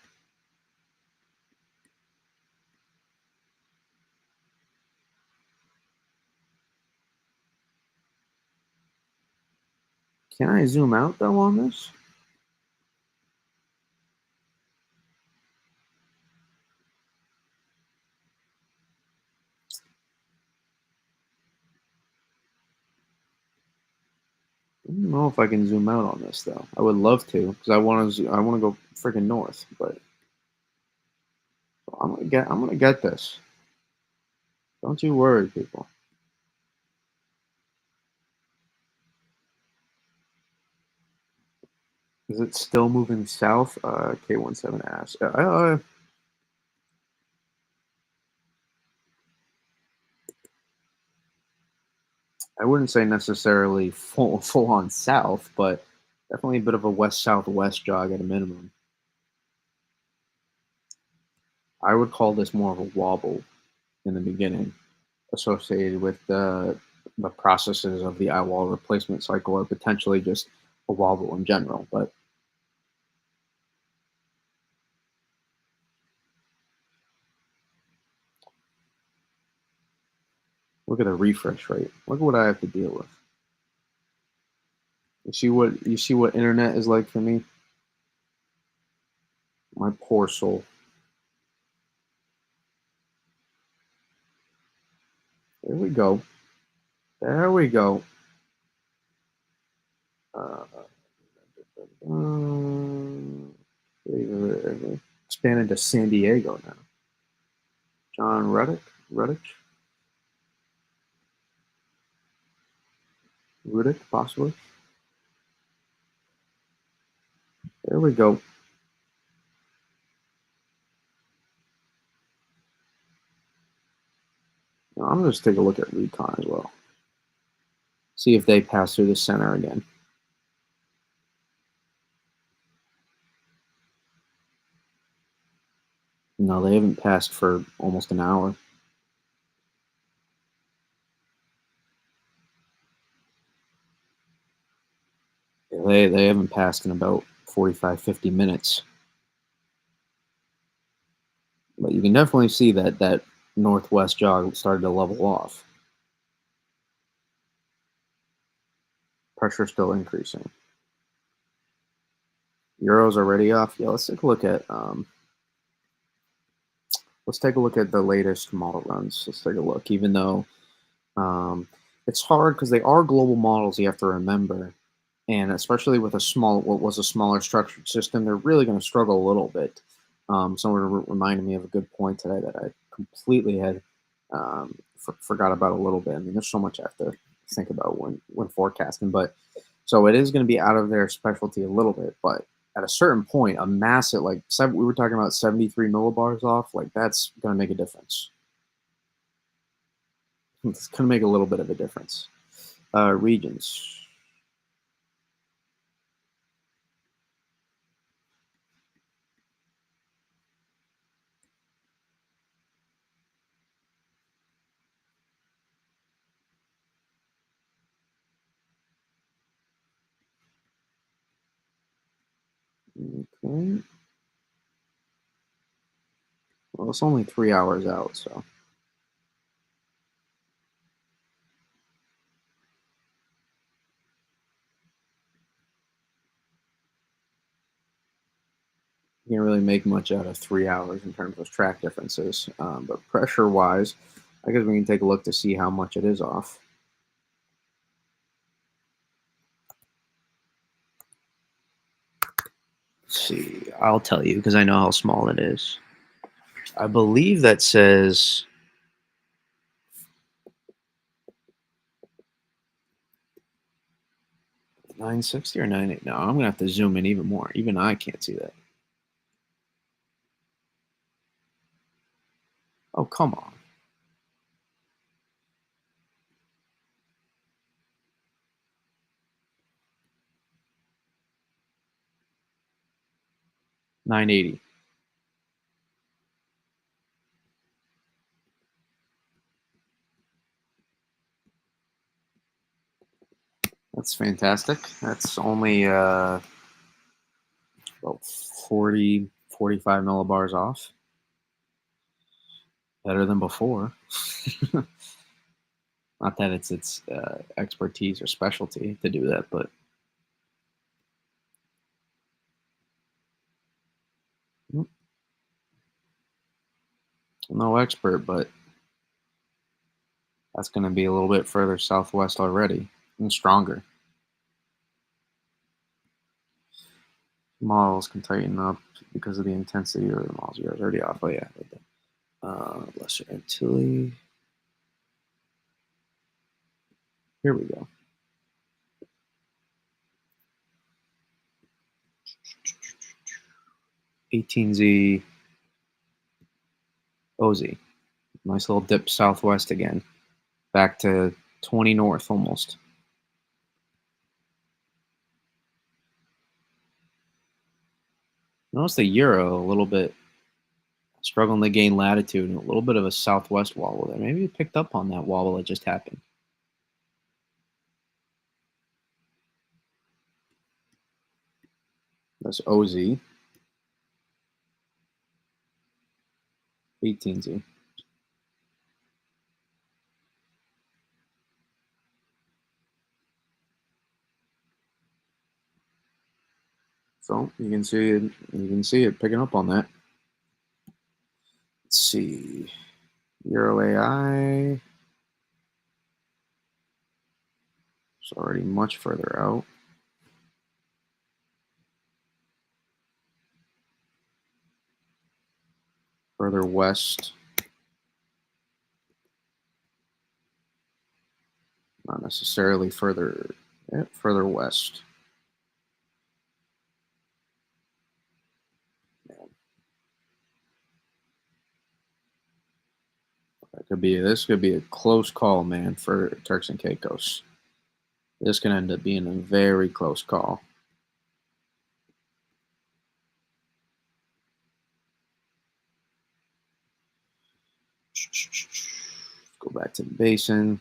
Speaker 1: Can I zoom out though on this? I don't know if I can zoom out on this though. I would love to because I want to go freaking north, but I'm gonna get this. Don't you worry, people. Is it still moving south? K17 asks. I wouldn't say necessarily full on south, but definitely a bit of a west southwest jog at a minimum. I would call this more of a wobble in the beginning, associated with the processes of the eye wall replacement cycle, or potentially just a wobble in general. But look at the refresh rate. Look at what I have to deal with. You see what internet is like for me? My poor soul. There we go. There we go. Uh, um, expanded to San Diego now. John Ruddick, Ruddick, possibly. There we go. Now, I'm going to take a look at Recon as well. See if they pass through the center again. No, they haven't passed for almost an hour. They haven't passed in about 45, 50 minutes. But you can definitely see that northwest jog started to level off. Pressure still increasing. Euro's already off. Yeah, let's take a look at the latest model runs. Let's take a look. Even though um, it's hard because they are global models, you have to remember, and especially with what was a smaller structured system, they're really going to struggle a little bit. Someone reminded me of a good point today that I completely had forgot about a little bit. I mean, there's so much I have to think about when forecasting, but so it is going to be out of their specialty a little bit. But at a certain point, a massive we were talking about 73 millibars off, like that's going to make a difference. It's going to make a little bit of a difference. Regions. Okay. Well, it's only 3 hours out, so you can't really make much out of 3 hours in terms of track differences. But pressure wise, I guess we can take a look to see how much it is off. Let's see, I'll tell you because I know how small it is. I believe that says 960 or 98. No, I'm gonna have to zoom in even more. Even I can't see that. Oh, come on. 980. That's fantastic. That's only about 40, 45 millibars off. Better than before. Not that it's expertise or specialty to do that, but mm, no expert. But that's going to be a little bit further southwest already and stronger. Models can tighten up because of the intensity or the models you're already off. Oh yeah, Lesser Antilles. Here we go. 18Z OZ. Nice little dip southwest again. Back to 20 north almost. Notice the euro a little bit struggling to gain latitude and a little bit of a southwest wobble there. Maybe you picked up on that wobble that just happened. That's OZ. 18Z. So you can see it picking up on that. Let's see. Euro AI. It's already much further out. Further west. Not necessarily further. Yeah, further west. This could be a close call, man, for Turks and Caicos. This can end up being a very close call. Let's go back to the basin.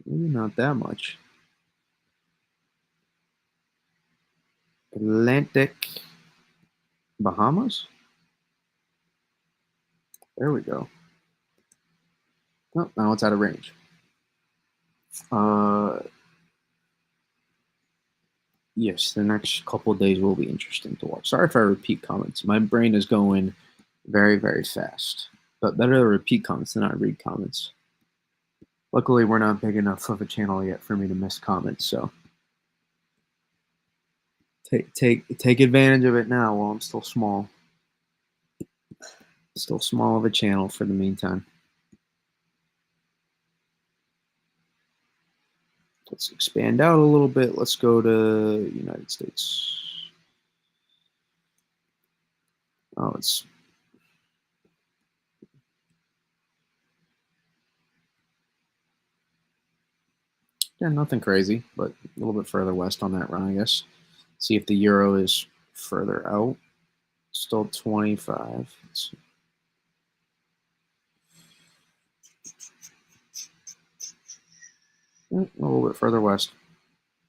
Speaker 1: Maybe not that much. Atlantic Bahamas. There we go. Oh, now it's out of range. Yes, the next couple of days will be interesting to watch. Sorry if I repeat comments. My brain is going very, very fast. But better to repeat comments than I read comments. Luckily, we're not big enough of a channel yet for me to miss comments, so take advantage of it now while I'm still small. Still small of a channel for the meantime. Let's expand out a little bit. Let's go to United States. Oh, it's yeah, nothing crazy, but a little bit further west on that run, I guess. See if the euro is further out. Still 25. A little bit further west.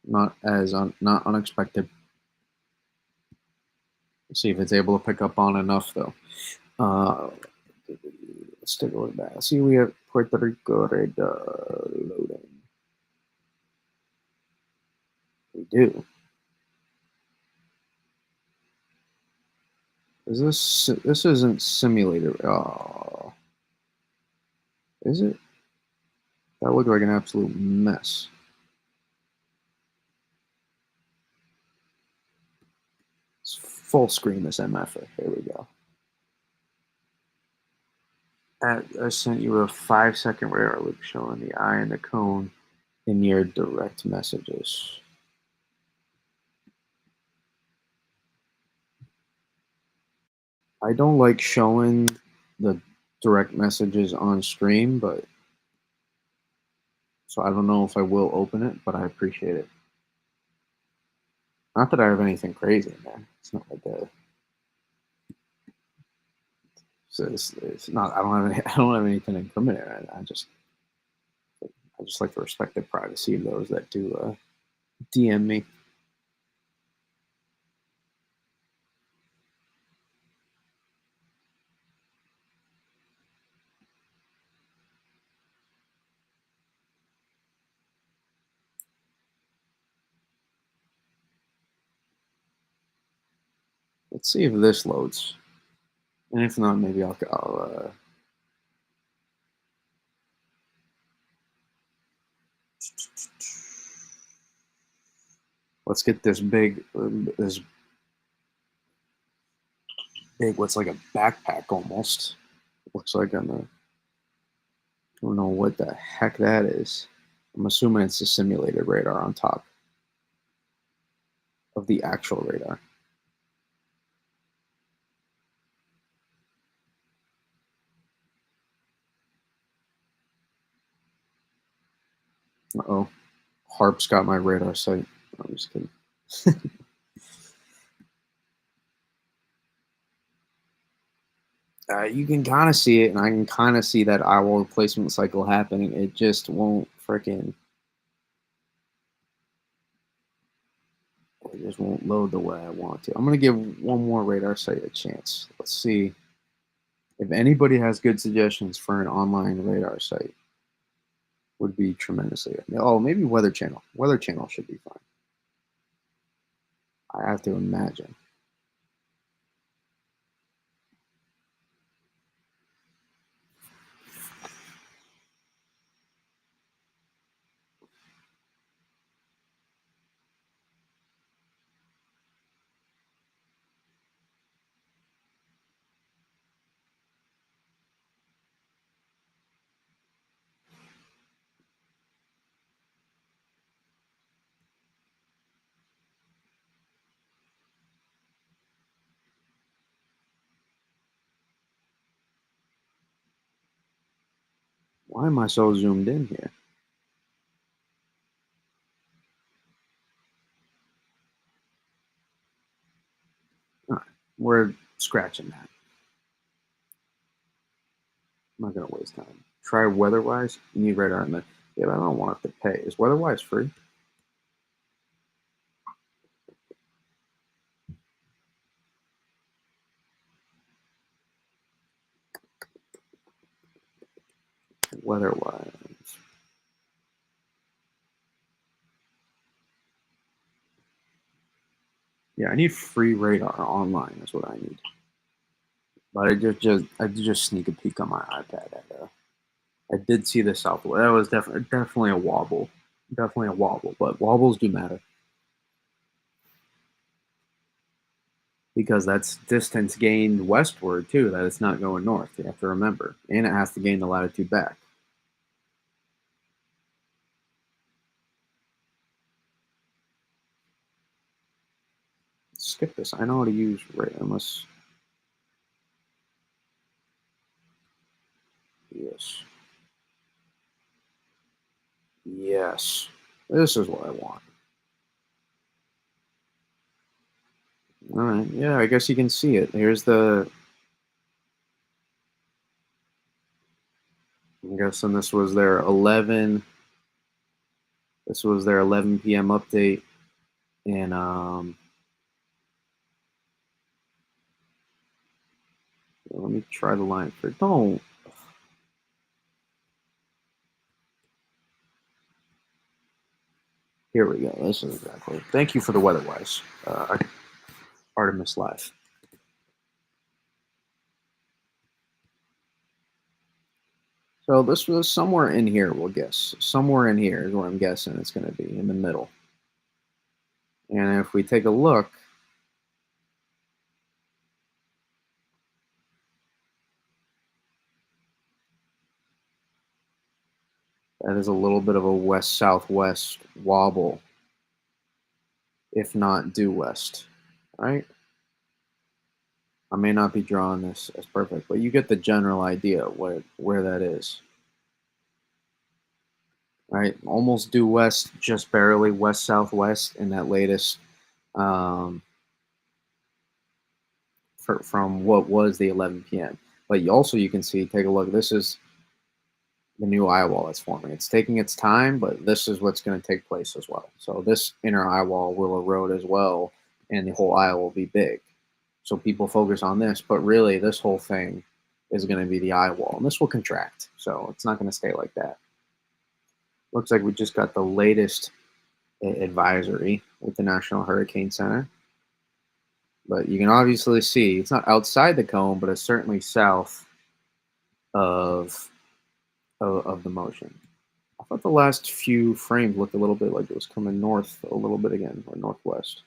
Speaker 1: Not unexpected. Let's see if it's able to pick up on enough though. Let's take a look back. See, we have Puerto Rico loading. We do. This isn't simulated? Oh, is it? That looked like an absolute mess. It's full screen this MF. Here we go. I sent you a 5-second radar loop showing the eye and the cone in your direct messages. I don't like showing the direct messages on stream, but so I don't know if I will open it, but I appreciate it. Not that I have anything crazy in there. It's not like a. So it's not. I don't have any. I don't have anything incriminating. I just like to respect the privacy of those that do DM me. Let's see if this loads, and if not, maybe I'll let's get this big, what's like a backpack almost. Looks like on the. I don't know what the heck that is. I'm assuming it's a simulated radar on top of the actual radar. Uh-oh. Harp's got my radar sight. I'm just kidding. You can kind of see it, and I can kind of see that owl replacement cycle happening. It just won't freaking. It just won't load the way I want to. I'm gonna give one more radar site a chance. Let's see if anybody has good suggestions for an online radar site. Would be tremendously. Oh, maybe Weather Channel. Weather Channel should be fine. I have to imagine. Why am I so zoomed in here? All right, we're scratching that. I'm not gonna waste time. Try WeatherWise. You need radar in there. Yeah, but I don't want it to pay. Is WeatherWise free? weather-wise. Yeah, I need free radar online. Is what I need. But I did just sneak a peek on my iPad. I did see the southwest. That was definitely a wobble. Definitely a wobble. But wobbles do matter because that's distance gained westward too. That it's not going north. You have to remember, and it has to gain the latitude back. Skip this. I know how to use right. Unless yes, yes. This is what I want. All right. Yeah, I guess you can see it. Here's the. I'm guessing this was their 11. This was their 11 p.m. update, and let me try the line for. Don't. Here we go. This is exactly. Thank you for the weather-wise. Artemis Live. So this was somewhere in here. We'll guess. Somewhere in here is where I'm guessing it's going to be in the middle. And if we take a look, that is a little bit of a west-southwest wobble, if not due west. Right? I may not be drawing this as perfect, but you get the general idea where that is. Right? Almost due west, just barely west southwest in that latest um, from what was the 11 p.m. But you can see, take a look. This is the new eye wall that's forming. It's taking its time, but this is what's going to take place as well. So this inner eye wall will erode as well, and the whole eye will be big. So people focus on this, but really this whole thing is going to be the eye wall, and this will contract. So it's not going to stay like that. Looks like we just got the latest advisory with the National Hurricane Center. But you can obviously see it's not outside the cone, but it's certainly south of of the motion. I thought the last few frames looked a little bit like it was coming north a little bit again, or northwest.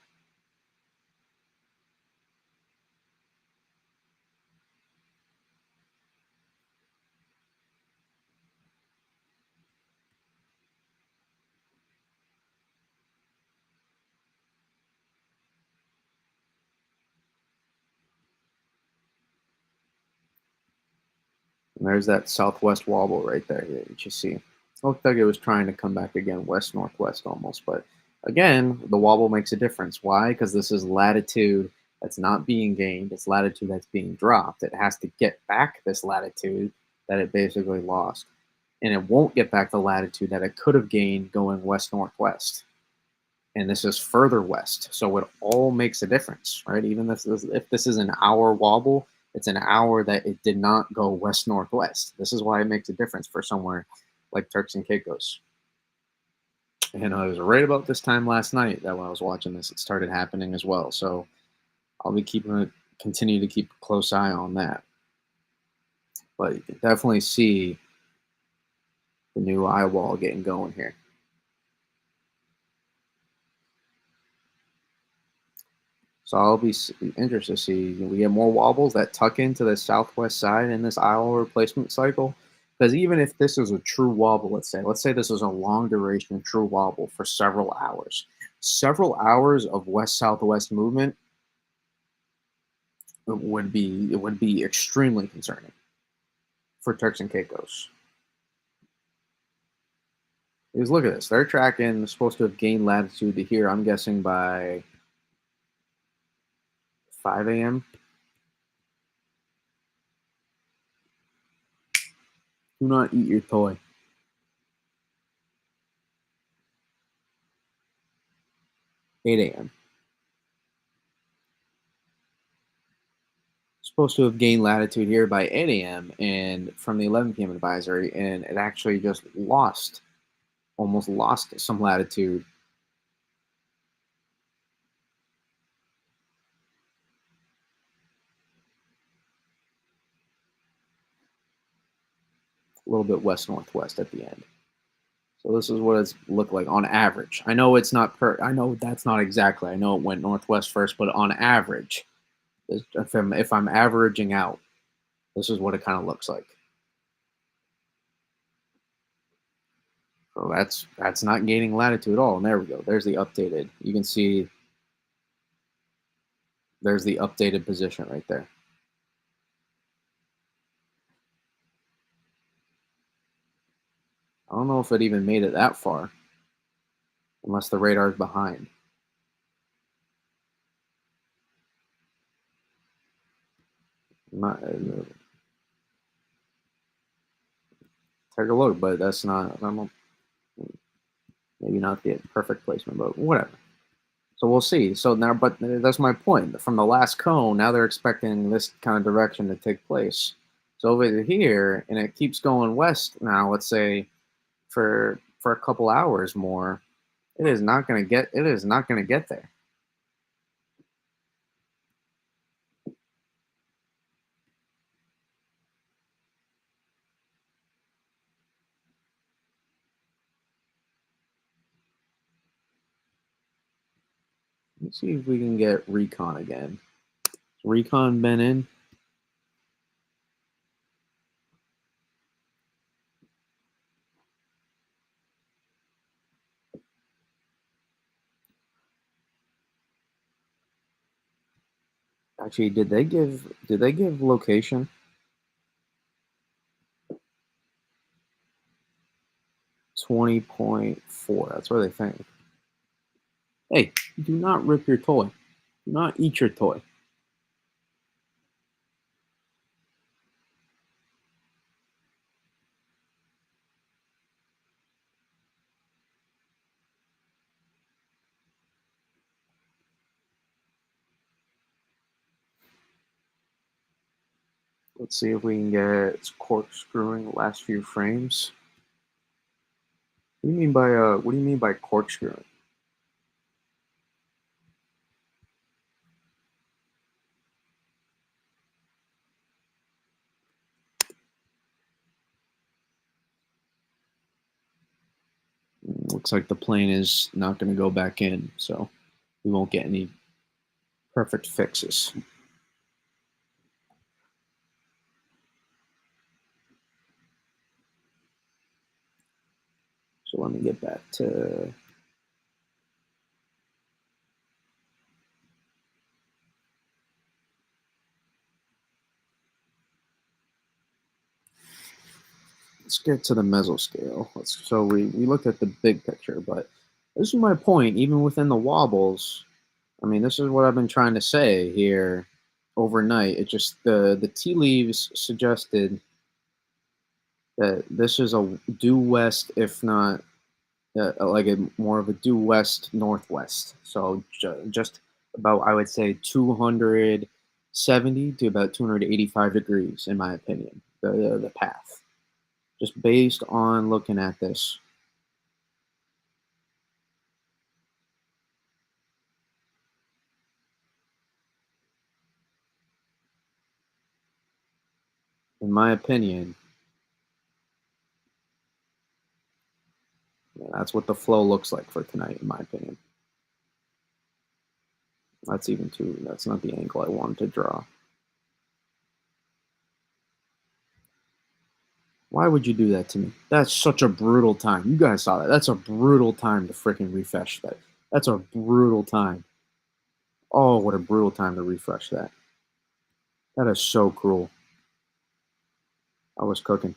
Speaker 1: And there's that southwest wobble right there that you see. It looked like it was trying to come back again, west northwest almost. But again, the wobble makes a difference. Why? Because this is latitude that's not being gained, it's latitude that's being dropped. It has to get back this latitude that it basically lost. And it won't get back the latitude that it could have gained going west northwest. And this is further west, so it all makes a difference, right? Even if this is an hour wobble, it's an hour that it did not go west northwest. This is why it makes a difference for somewhere like Turks and Caicos. And I was right about this time last night that when I was watching this, it started happening as well. So I'll be continue to keep a close eye on that. But you can definitely see the new eye wall getting going here. So I'll be interested to see we get more wobbles that tuck into the southwest side in this aisle replacement cycle. Because even if this is a true wobble, let's say this is a long duration true wobble for several hours of west southwest movement it would be extremely concerning for Turks and Caicos. Because look at this, they're tracking supposed to have gained latitude to here. I'm guessing by 5 a.m. Do not eat your toy. 8 a.m. supposed to have gained latitude here by 8 a.m. and from the 11 p.m. advisory, and it actually just almost lost some latitude a little bit west northwest at the end. So this is what it's looked like on average. I know it's not I know that's not exactly. I know it went northwest first, but on average, if I'm averaging out, this is what it kind of looks like. So that's not gaining latitude at all. And there we go. There's the updated. You can see there's the updated position right there. I don't know if it even made it that far, unless the radar's behind. Not take a look, but that's not. Maybe not the perfect placement, but whatever. So we'll see. So now, but that's my point. From the last cone, now they're expecting this kind of direction to take place. So over here, and it keeps going west now. Let's say for a couple hours more, it is not going to get. It is not going to get there. Let's see if we can get recon again. Recon been in. Actually, did they give location? 20.4. That's what they think. Hey, do not rip your toy. Do not eat your toy. Let's see if we can get corkscrewing the last few frames. What do you mean by corkscrewing? Looks like the plane is not going to go back in, so we won't get any perfect fixes. So let me get back to let's get to the mesoscale. So we looked at the big picture, but this is my point. Even within the wobbles, I mean, this is what I've been trying to say here overnight. It just the tea leaves suggested that this is a due west, if not like a more of a due west northwest. So just about I would say 270 to about 285 degrees, in my opinion. The path, just based on looking at this. In my opinion, yeah, that's what the flow looks like for tonight. In my opinion, that's even too. That's not the angle I wanted to draw. Why would you do that to me? That's such a brutal time. You guys saw that. That's a brutal time to freaking refresh that. That's a brutal time. Oh, what a brutal time to refresh that. That is so cruel. I was cooking.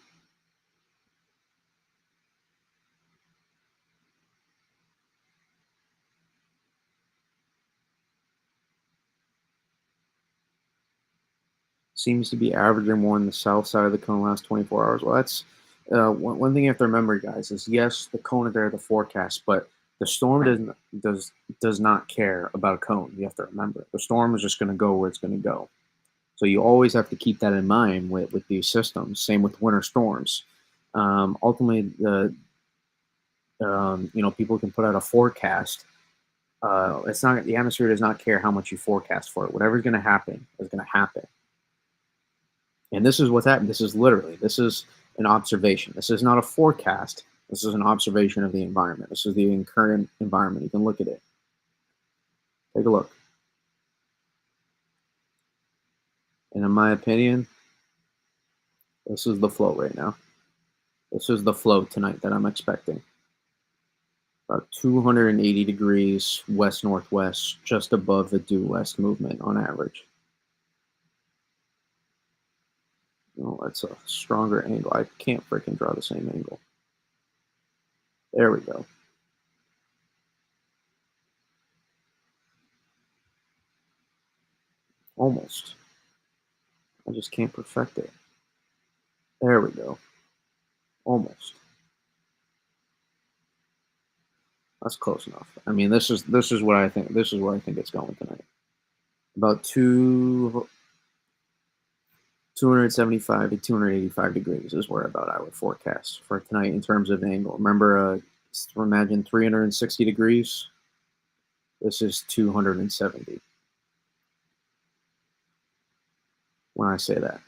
Speaker 1: Seems to be averaging more on the south side of the cone last 24 hours. Well, that's one thing you have to remember, guys, is yes, the cone is there, the forecast, but the storm does not care about a cone. You have to remember, the storm is just going to go where it's going to go. So you always have to keep that in mind with these systems. Same with winter storms. Ultimately, people can put out a forecast. It's not the atmosphere does not care how much you forecast for it. Whatever's going to happen is going to happen. And this is what's happened. This is an observation. This is not a forecast. This is an observation of the environment. This is the current environment. You can look at it. Take a look. And in my opinion, this is the flow right now. This is the flow tonight that I'm expecting. About 280 degrees west northwest, just above the due west movement on average. No, that's a stronger angle. I can't freaking draw the same angle. There we go. Almost. I just can't perfect it. There we go. Almost. That's close enough. I mean, this is what I think. This is where I think it's going tonight. About 275 to 285 degrees is where about I would forecast for tonight in terms of angle. Remember, imagine 360 degrees. This is 270 when I say that.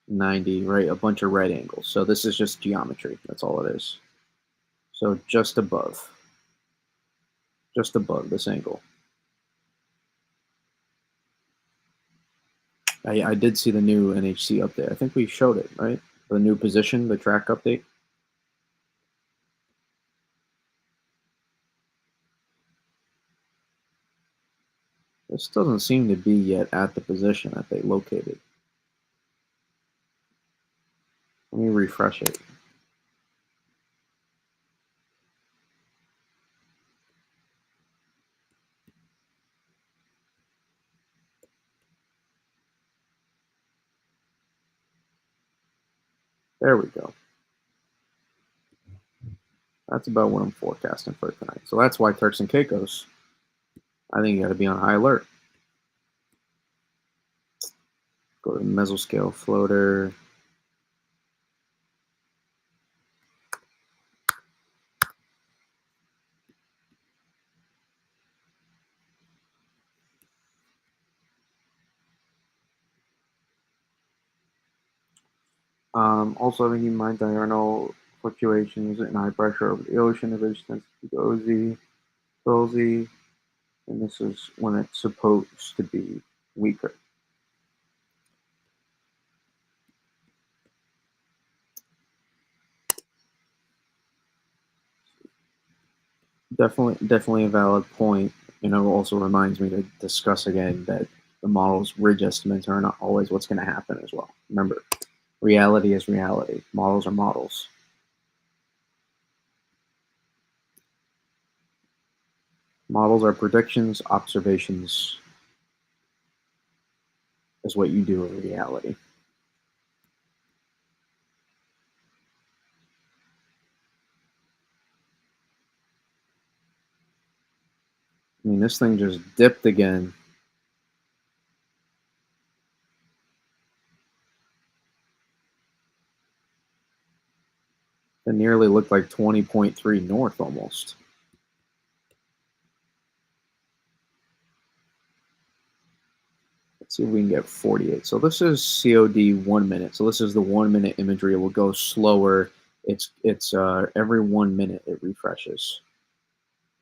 Speaker 1: 90, right? A bunch of right angles. So this is just geometry. That's all it is. So just above this angle. I did see the new NHC update. I think we showed it, right? The new position, the track update. This doesn't seem to be yet at the position that they located. Let me refresh it. There we go. That's about what I'm forecasting for tonight. So that's why Turks and Caicos, I think you got to be on high alert. Go to mesoscale floater. Also, having in mind diurnal fluctuations in high pressure over the ocean, the ridge tends to be OZ, and this is when it's supposed to be weaker. Definitely a valid point. Also reminds me to discuss again that the model's ridge estimates are not always what's going to happen as well. Remember, reality is reality. Models are models. Models are predictions. Observations is what you do in reality. I mean, this thing just dipped again. It nearly looked like 20.3 north almost. Let's see if we can get 48. So this is COD 1 minute. So this is the 1 minute imagery. It will go slower. It's every 1 minute it refreshes.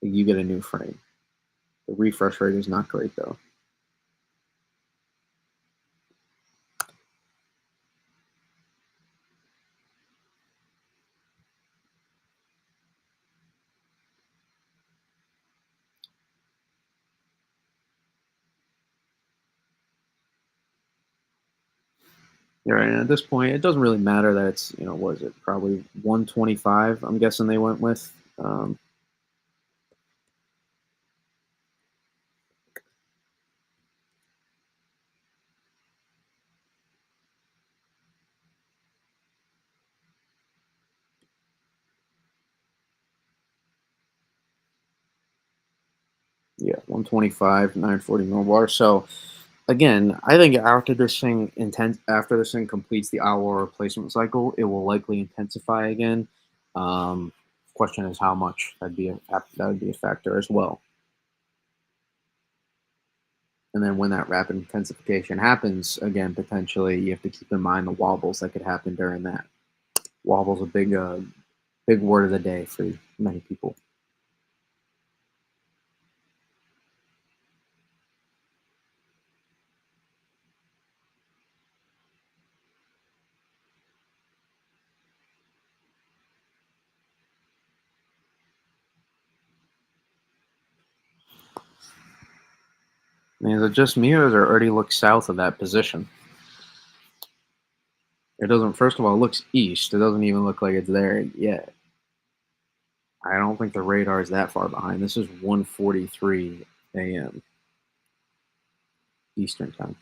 Speaker 1: You get a new frame. The refresh rate is not great though. Yeah, right. And at this point, it doesn't really matter that it's was it probably 125? I'm guessing they went with. Yeah, 125, 940 millibar. So Again, I think after this thing completes the hour replacement cycle, it will likely intensify again. Um, Question is how much. That would be a factor as well. And then when that rapid intensification happens, again, potentially you have to keep in mind the wobbles that could happen during that. Wobble's a big word of the day for many people. I mean, is it just me or does it already look south of that position? It doesn't. First of all, it looks east. It doesn't even look like it's there yet. I don't think the radar is that far behind. This is 1:43 a.m. Eastern time.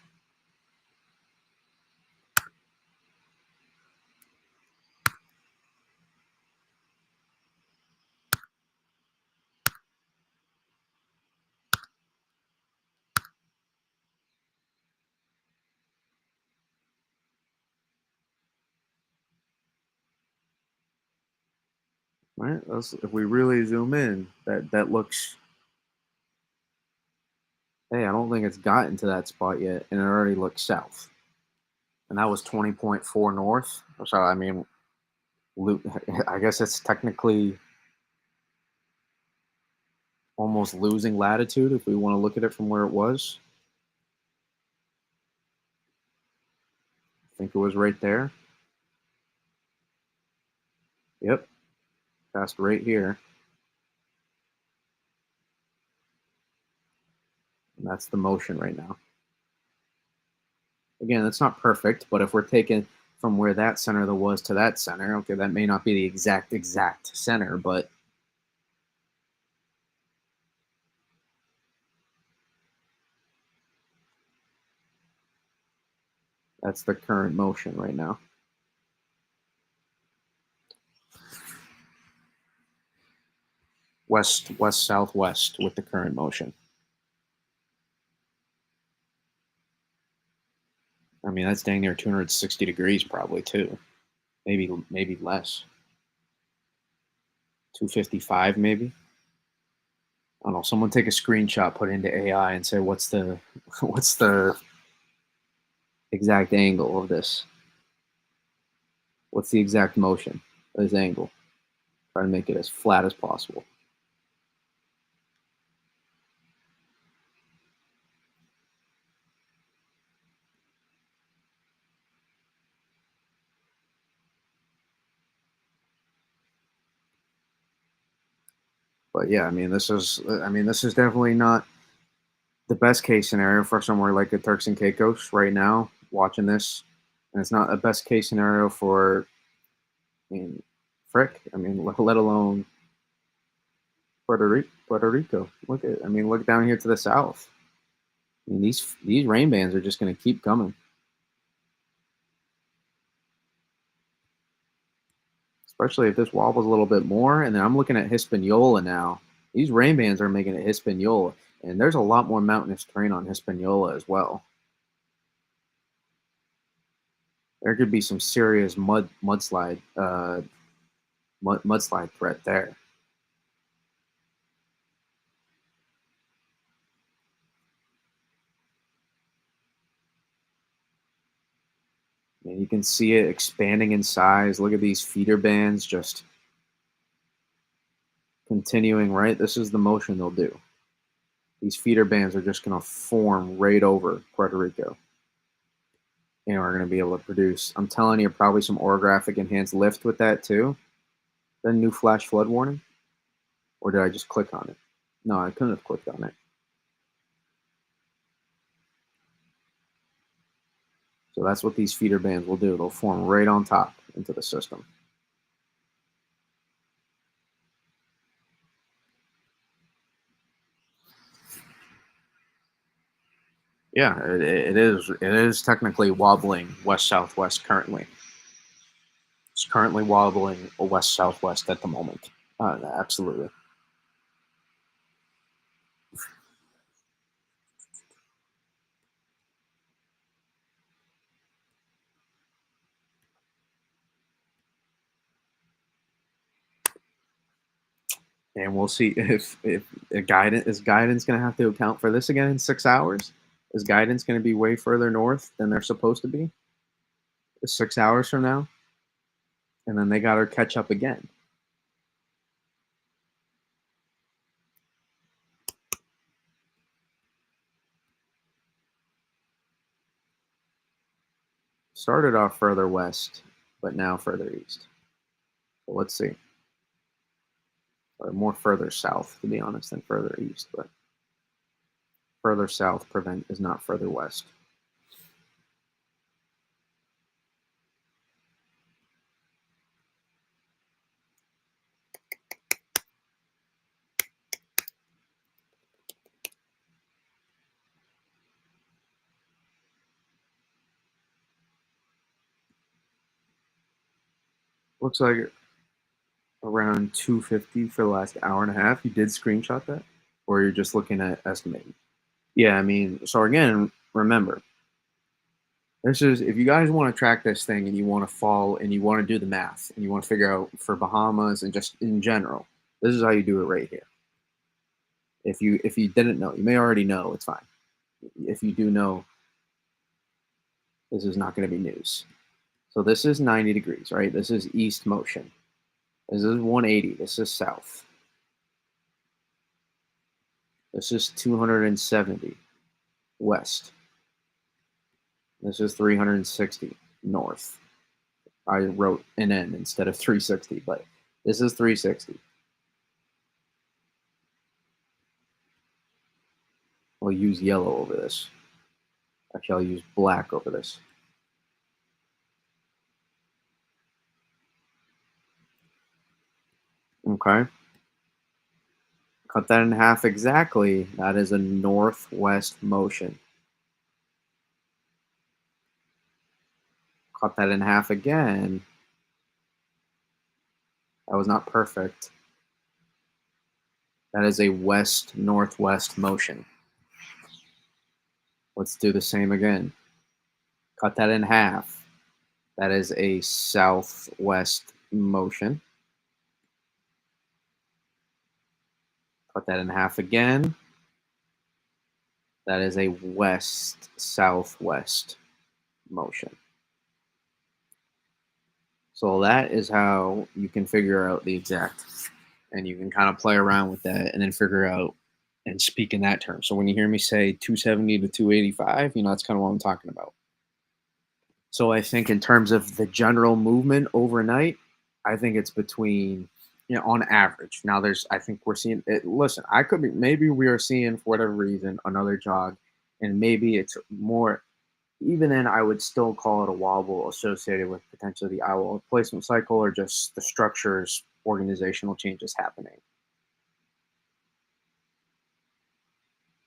Speaker 1: Right? If we really zoom in, that looks. Hey, I don't think it's gotten to that spot yet, and it already looks south. And that was 20.4 north. So I mean, I guess it's technically almost losing latitude if we want to look at it from where it was. I think it was right there. Yep, passed right here. And that's the motion right now. Again, that's not perfect, but if we're taking from where that center that was to that center, okay, that may not be the exact center, but that's the current motion right now. West southwest with the current motion. I mean, that's dang near 260 degrees probably too. Maybe less. 255 maybe. I don't know. Someone take a screenshot, put it into AI, and say what's the what's the exact angle of this? What's the exact motion of this angle? Try to make it as flat as possible. But yeah, I mean this is definitely not the best case scenario for somewhere like the Turks and Caicos right now. Watching this, and it's not a best case scenario for, I mean, frick. I mean, let alone Puerto Rico. Look down here to the south. I mean, these rain bands are just going to keep coming, especially if this wobbles a little bit more. And then I'm looking at Hispaniola now. These rain bands are making it Hispaniola, and there's a lot more mountainous terrain on Hispaniola as well. There could be some serious mudslide threat there. And you can see it expanding in size. Look at these feeder bands just continuing, right? This is the motion they'll do. These feeder bands are just going to form right over Puerto Rico. And we're going to be able to produce, I'm telling you, probably some orographic enhanced lift with that too. Then new flash flood warning. Or did I just click on it? No, I couldn't have clicked on it. So that's what these feeder bands will do. They'll form right on top into the system. Yeah, it is. It is technically wobbling west southwest currently. It's currently wobbling west southwest at the moment. Absolutely. And we'll see if guidance going to have to account for this again in 6 hours. Is guidance going to be way further north than they're supposed to be 6 hours from now? And then they got to catch up again. Started off further west, but now further east. So let's see. Or more further south, to be honest, than further east. But further south prevent is not further west. Looks like around 250 for the last hour and a half. You did screenshot that? Or you're just looking at estimating? Yeah, I mean, so again, remember, this is if you guys want to track this thing and you want to fall and you want to do the math and you want to figure out for Bahamas and just in general, this is how you do it right here. If you didn't know, you may already know, it's fine. If you do know, this is not going to be news. So this is 90 degrees, right? This is east motion. This is 180. This is south. This is 270 west. This is 360 north. I wrote an N instead of 360, but this is 360. I'll use yellow over this. Actually, I'll use black over this. Okay. Cut that in half exactly. That is a northwest motion. Cut that in half again. That was not perfect. That is a west-northwest motion. Let's do the same again. Cut that in half. That is a southwest motion. Cut that in half again. That is a west-southwest motion. So that is how you can figure out the exact, and you can kind of play around with that and then figure out and speak in that term. So when you hear me say 270 to 285, that's kind of what I'm talking about. So I think in terms of the general movement overnight, I think it's between, on average. Now I think we're seeing it. Listen, I could be, maybe we are seeing for whatever reason another jog, and maybe it's more. Even then, I would still call it a wobble associated with potentially the eyewall replacement cycle or just the structures, organizational changes happening.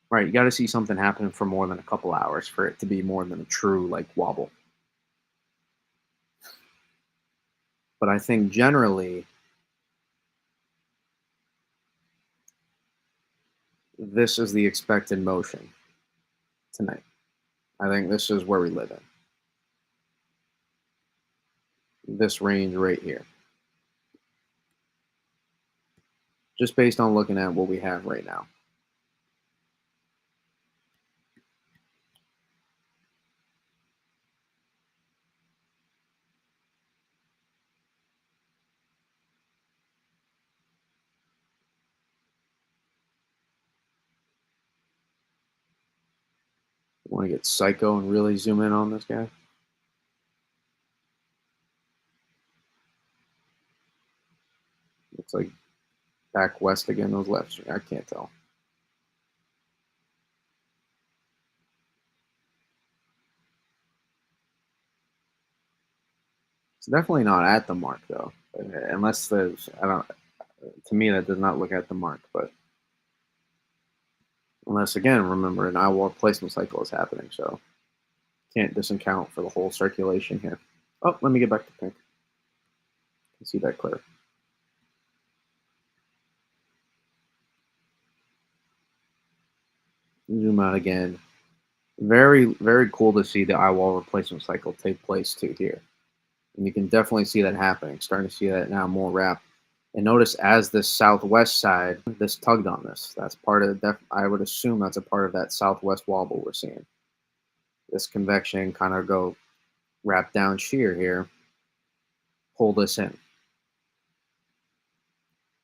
Speaker 1: Right, you got to see something happen for more than a couple hours for it to be more than a true like wobble. But I think generally, this is the expected motion tonight. I think this is where we live in. This range right here. Just based on looking at what we have right now. Want to get psycho and really zoom in on this guy? Looks like back west again, those lefts. I can't tell. It's definitely not at the mark though, unless there's I don't. To me, that does not look at the mark, but unless again, remember an eyewall placement cycle is happening, so can't disaccount for the whole circulation here. Oh, let me get back to pink. I can see that clear. Zoom out again. Very, very cool to see the eyewall replacement cycle take place too here. And you can definitely see that happening. Starting to see that now more rapid. And notice as this southwest side, this tugged on this. That's part of the I would assume that's a part of that southwest wobble we're seeing. This convection kind of go wrap down shear here, pull this in.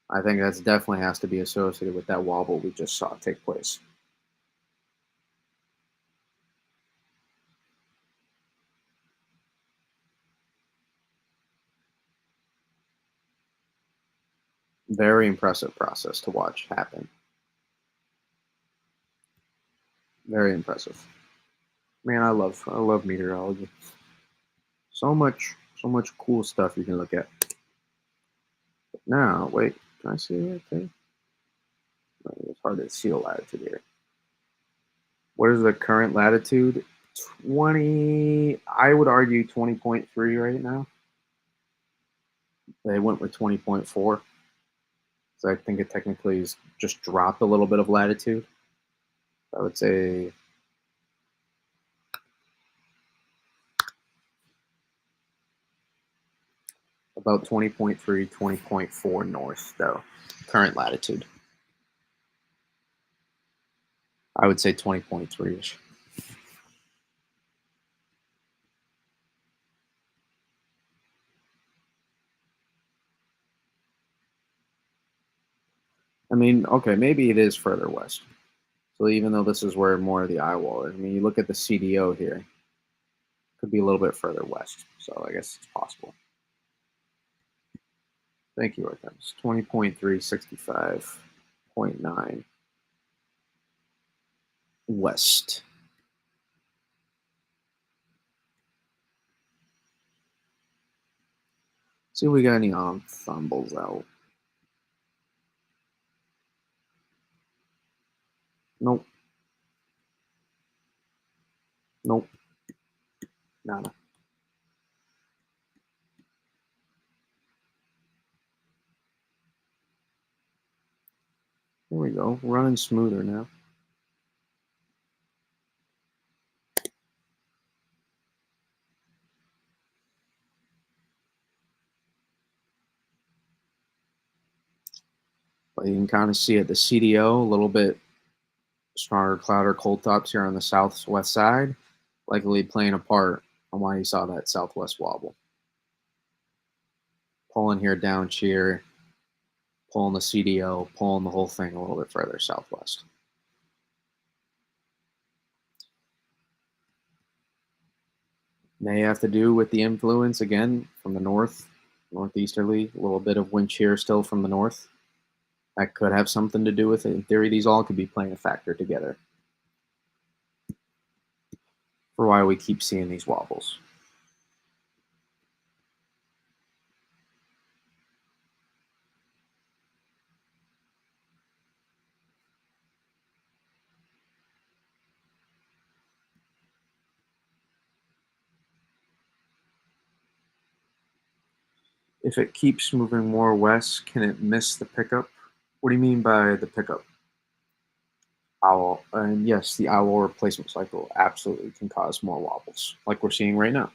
Speaker 1: I think that's definitely has to be associated with that wobble we just saw take place. Very impressive process to watch happen. Very impressive. Man, I love meteorology. So much cool stuff you can look at. Now, wait, can I see anything? It's hard to see the latitude here. What is the current latitude? 20, I would argue 20.3 right now. They went with 20.4. So I think it technically is just dropped a little bit of latitude. I would say about 20.3, 20.4 north, though. Current latitude. I would say 20.3-ish. I mean, okay, maybe it is further west. So even though this is where more of the eye wall is, I mean, you look at the CDO here, could be a little bit further west. So I guess it's possible. Thank you, Artemis. 20.3, 65.9 west. See if we got any ensembles out. Nope. Nope. Nada. There we go. Running smoother now. But you can kind of see at the CDO a little bit stronger cloud or cold tops here on the southwest side, likely playing a part on why you saw that southwest wobble. Pulling here down shear, pulling the CDO, pulling the whole thing a little bit further southwest. May have to do with the influence again from the north, northeasterly, a little bit of wind shear still from the north. That could have something to do with it. In theory, these all could be playing a factor together for why we keep seeing these wobbles. If it keeps moving more west, can it miss the pickup? What do you mean by the pickup? Owl. And yes, the owl replacement cycle absolutely can cause more wobbles, like we're seeing right now.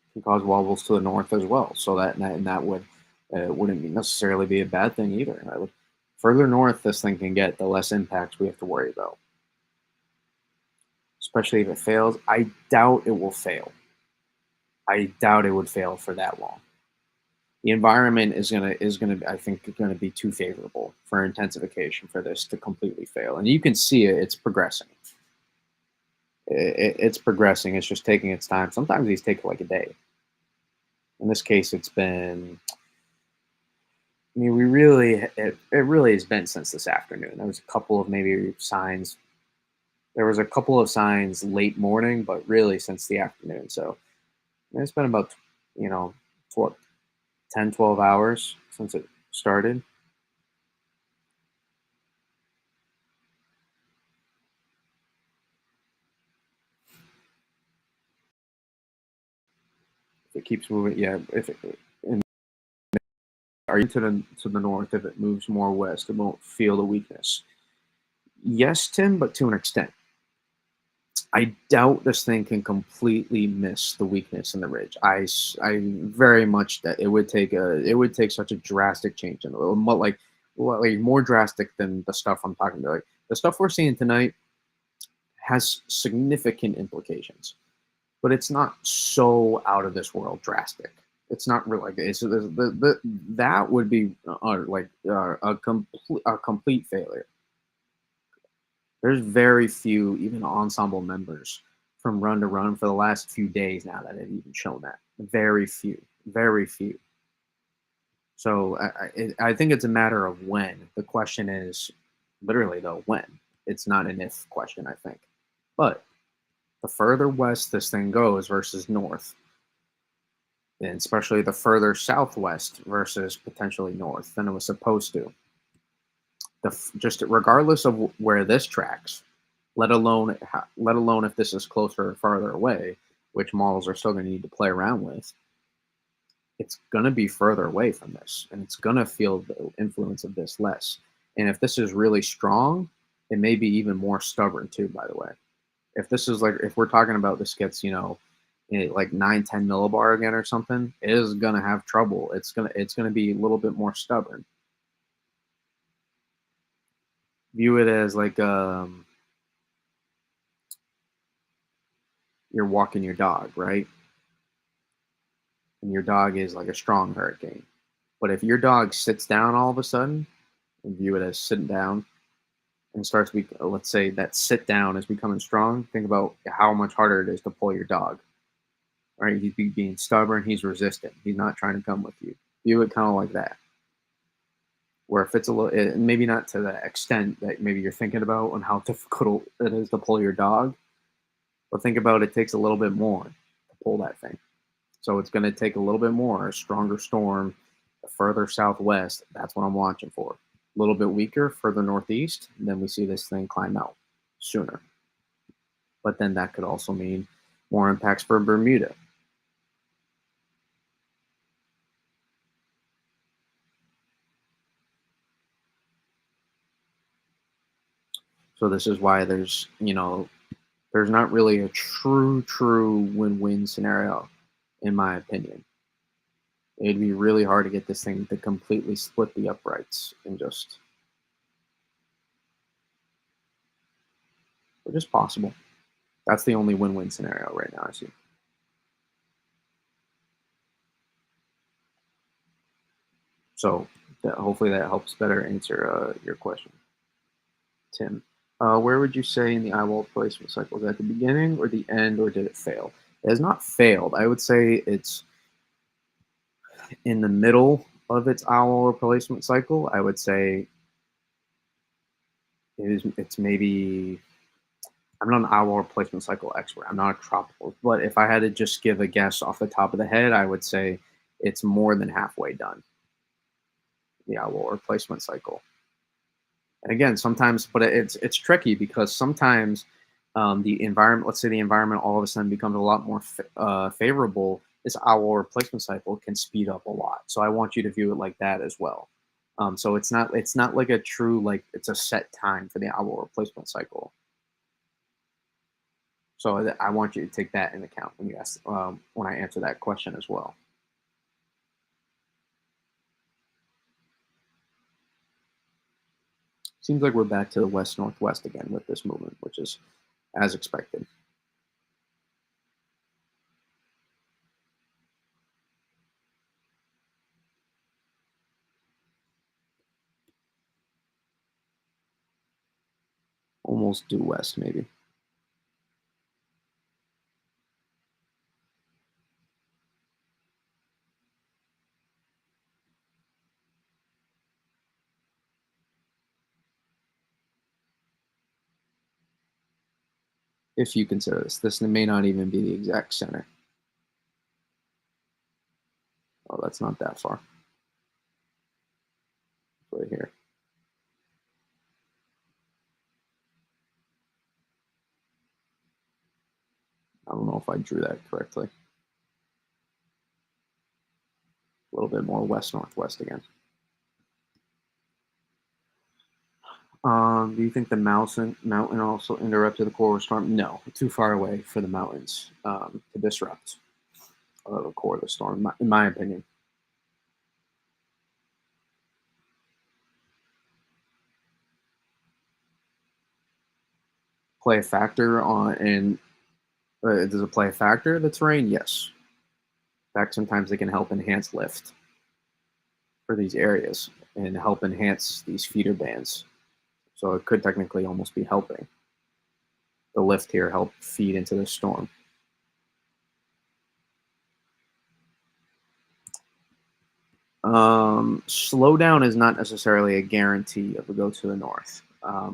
Speaker 1: It can cause wobbles to the north as well. So that would wouldn't necessarily be a bad thing either. Further north this thing can get, the less impacts we have to worry about. Especially if it fails. I doubt it will fail. I doubt it would fail for that long. The environment is gonna I think going to be too favorable for intensification for this to completely fail. And you can see it; it's progressing. It's progressing. It's just taking its time. Sometimes these take like a day. In this case, it's been. I mean, it really has been since this afternoon. There was a couple of maybe signs. There was a couple of signs late morning, but really since the afternoon. So it's been about, you know, what, 10, 12 hours since it started. If it keeps moving, yeah. If it, and are you to the north? If it moves more west, it won't feel the weakness. Yes, Tim, but to an extent. I doubt this thing can completely miss the weakness in the ridge. I very much that it would take such a drastic change in the like more drastic than the stuff I'm talking about. Like the stuff we're seeing tonight has significant implications, but it's not so out of this world drastic. It's not really like it's that would be a complete failure. There's very few, even ensemble members from Run to Run for the last few days now that have even shown that. Very few, very few. So I think it's a matter of when. The question is literally though when. It's not an if question, I think. But the further west this thing goes versus north, and especially the further southwest versus potentially north than it was supposed to, just regardless of where this tracks, let alone if this is closer or farther away, which models are still going to need to play around with. It's going to be further away from this, and it's going to feel the influence of this less. And if this is really strong, it may be even more stubborn too. By the way, if this is like if we're talking about this gets like 9-10 millibar again or something, it is going to have trouble. It's gonna be a little bit more stubborn. View it as like you're walking your dog, right? And your dog is like a strong hurricane. But if your dog sits down all of a sudden, and view it as sitting down, and starts to be, let's say that sit down is becoming strong, think about how much harder it is to pull your dog, right? He's being stubborn, he's resistant, he's not trying to come with you. View it kind of like that. Where if it's a little, maybe not to the extent that maybe you're thinking about on how difficult it is to pull your dog, but think about it takes a little bit more to pull that thing. So it's going to take a little bit more, a stronger storm, further southwest. That's what I'm watching for. A little bit weaker, further northeast, and then we see this thing climb out sooner. But then that could also mean more impacts for Bermuda. So this is why there's not really a true win-win scenario, in my opinion. It'd be really hard to get this thing to completely split the uprights and but just possible. That's the only win-win scenario right now I see. So hopefully that helps better answer your question, Tim. Where would you say in the eyewall placement cycle? Is that the beginning or the end, or did it fail? It has not failed. I would say it's in the middle of its eyewall replacement cycle. I would say it's maybe. I'm not an eyewall replacement cycle expert. I'm not a tropical, but if I had to just give a guess off the top of the head, I would say it's more than halfway done. The eyewall replacement cycle. And again, sometimes, but it's tricky because sometimes the environment, let's say the environment all of a sudden becomes a lot more favorable. This eyewall replacement cycle can speed up a lot. So I want you to view it like that as well. So it's not like a true like it's a set time for the eyewall replacement cycle. So I want you to take that in account when you ask when I answer that question as well. Seems like we're back to the west northwest again with this movement, which is as expected. Almost due west, maybe. If you consider this may not even be the exact center. Oh, that's not that far. Right here. I don't know if I drew that correctly. A little bit more west northwest again. Do you think the mountain also interrupted the core of the storm? No, too far away for the mountains to disrupt the core of the storm, in my opinion. Play a factor on, and does it play a factor that's rain? Yes. In fact, sometimes they can help enhance lift for these areas and help enhance these feeder bands. So it could technically almost be helping the lift here help feed into the storm. Slowdown is not necessarily a guarantee of a go to the north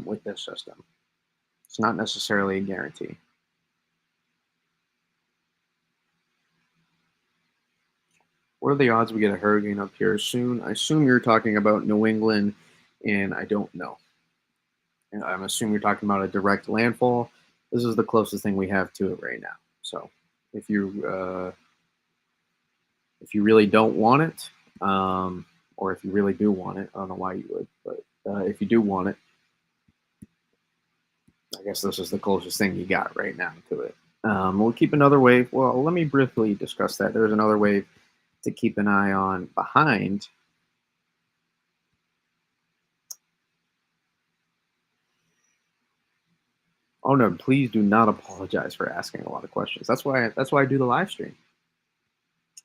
Speaker 1: with this system. It's not necessarily a guarantee. What are the odds we get a hurricane up here soon? I assume you're talking about New England, and I don't know. And I'm assuming you're talking about a direct landfall. This is the closest thing we have to it right now. So if you if you really don't want it, or if you really do want it, I don't know why you would, but if you do want it, I guess this is the closest thing you got right now to it. We'll keep another wave. Well, let me briefly discuss that. There's another wave to keep an eye on behind. Oh no, please do not apologize for asking a lot of questions. That's why I do the live stream.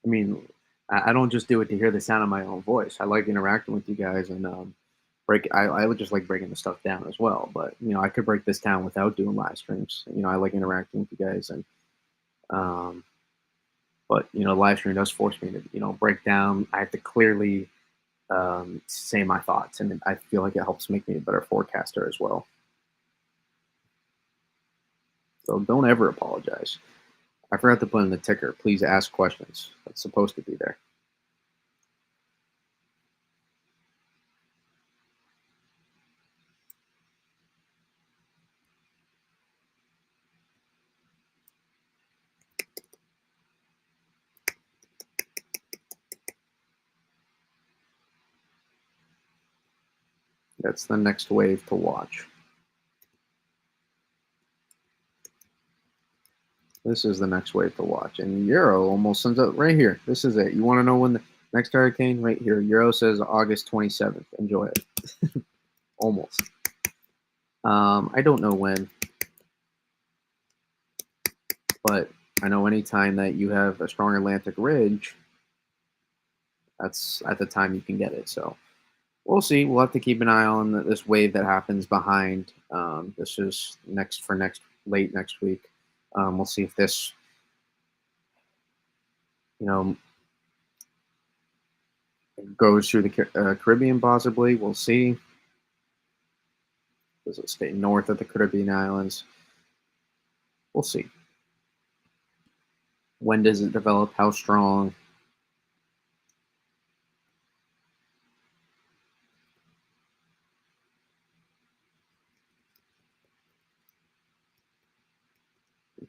Speaker 1: I mean, I don't just do it to hear the sound of my own voice. I like interacting with you guys and I would just like breaking the stuff down as well. But I could break this down without doing live streams. I like interacting with you guys and um, but live stream does force me to break down. I have to clearly say my thoughts, and I feel like it helps make me a better forecaster as well. So don't ever apologize. I forgot to put in the ticker. Please ask questions. That's supposed to be there. That's the next wave to watch. This is the next wave to watch. And Euro almost sends up right here. This is it. You want to know when the next hurricane? Right here. Euro says August 27th. Enjoy it. Almost. I don't know when, but I know anytime that you have a strong Atlantic ridge, that's at the time you can get it. So we'll see. We'll have to keep an eye on this wave that happens behind. This is next late next week. We'll see if this, you know, goes through the Caribbean possibly. We'll see. Does it stay north of the Caribbean islands? We'll see. When does it develop? How strong?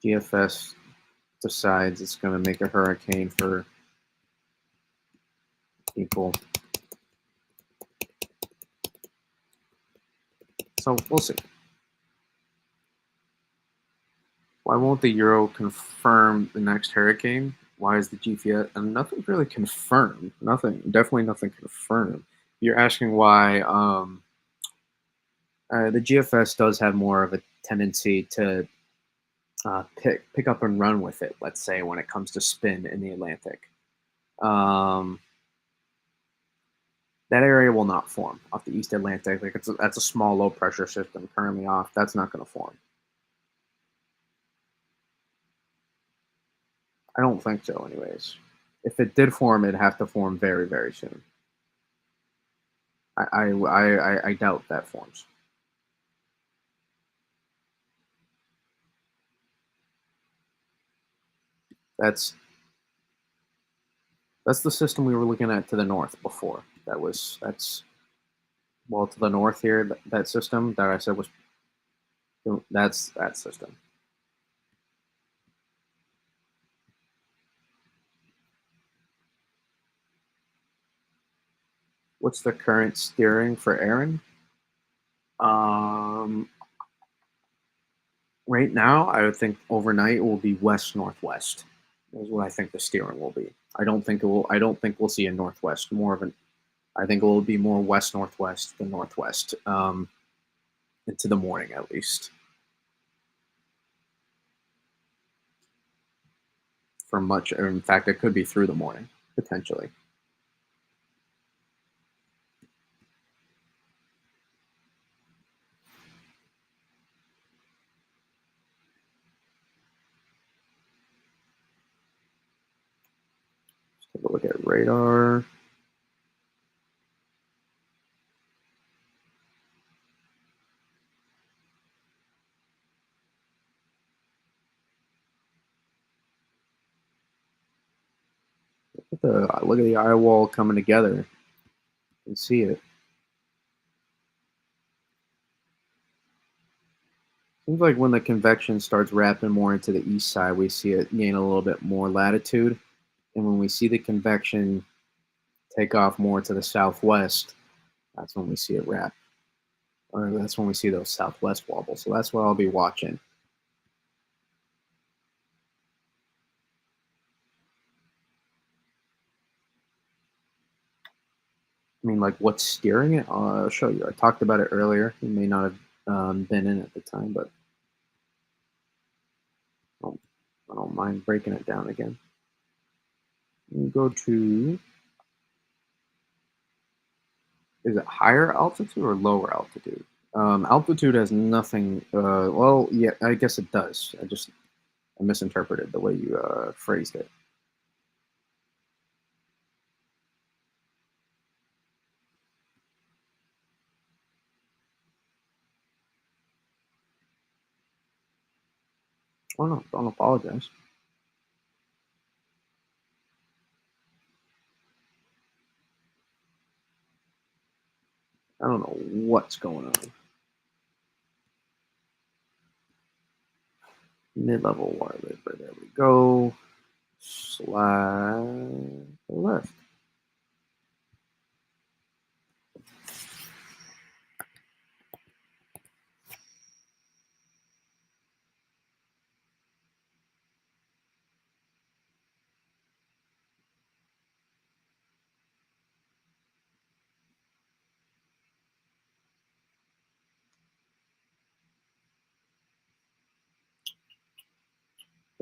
Speaker 1: GFS decides it's going to make a hurricane for people. So we'll see. Why won't the Euro confirm the next hurricane? Why is the GFS? And nothing really confirmed. Nothing. Definitely nothing confirmed. You're asking why the GFS does have more of a tendency to pick up and run with it. Let's say when it comes to spin in the Atlantic. That area will not form off the East Atlantic. Like that's a small low pressure system currently off. That's not going to form. I don't think so, anyways. If it did form, it'd have to form very, very soon. I doubt that forms. That's the system we were looking at to the north before. That's well to the north here. That system that I said was that's that system. What's the current steering for Erin? Right now, I would think overnight it will be west northwest. Is what I think the steering will be. I don't think it will. I don't think we'll see a northwest. More of an. I think it will be more west northwest than northwest. Into the morning at least. For much, or in fact, it could be through the morning potentially. Take a look at radar. Look at the eye wall coming together. You can see it. Seems like when the convection starts wrapping more into the east side, we see it gain a little bit more latitude. And when we see the convection take off more to the southwest, that's when we see it wrap. Or that's when we see those southwest wobbles. So that's what I'll be watching. I mean, like what's steering it? I'll show you. I talked about it earlier. You may not have been in at the time, but I don't, I don't mind breaking it down again. You go to, is it higher altitude or lower altitude? Altitude has nothing. Well, yeah, I guess it does. I misinterpreted the way you phrased it. Oh no, don't apologize. I don't know what's going on. Mid-level water vapor. There we go. Slide left.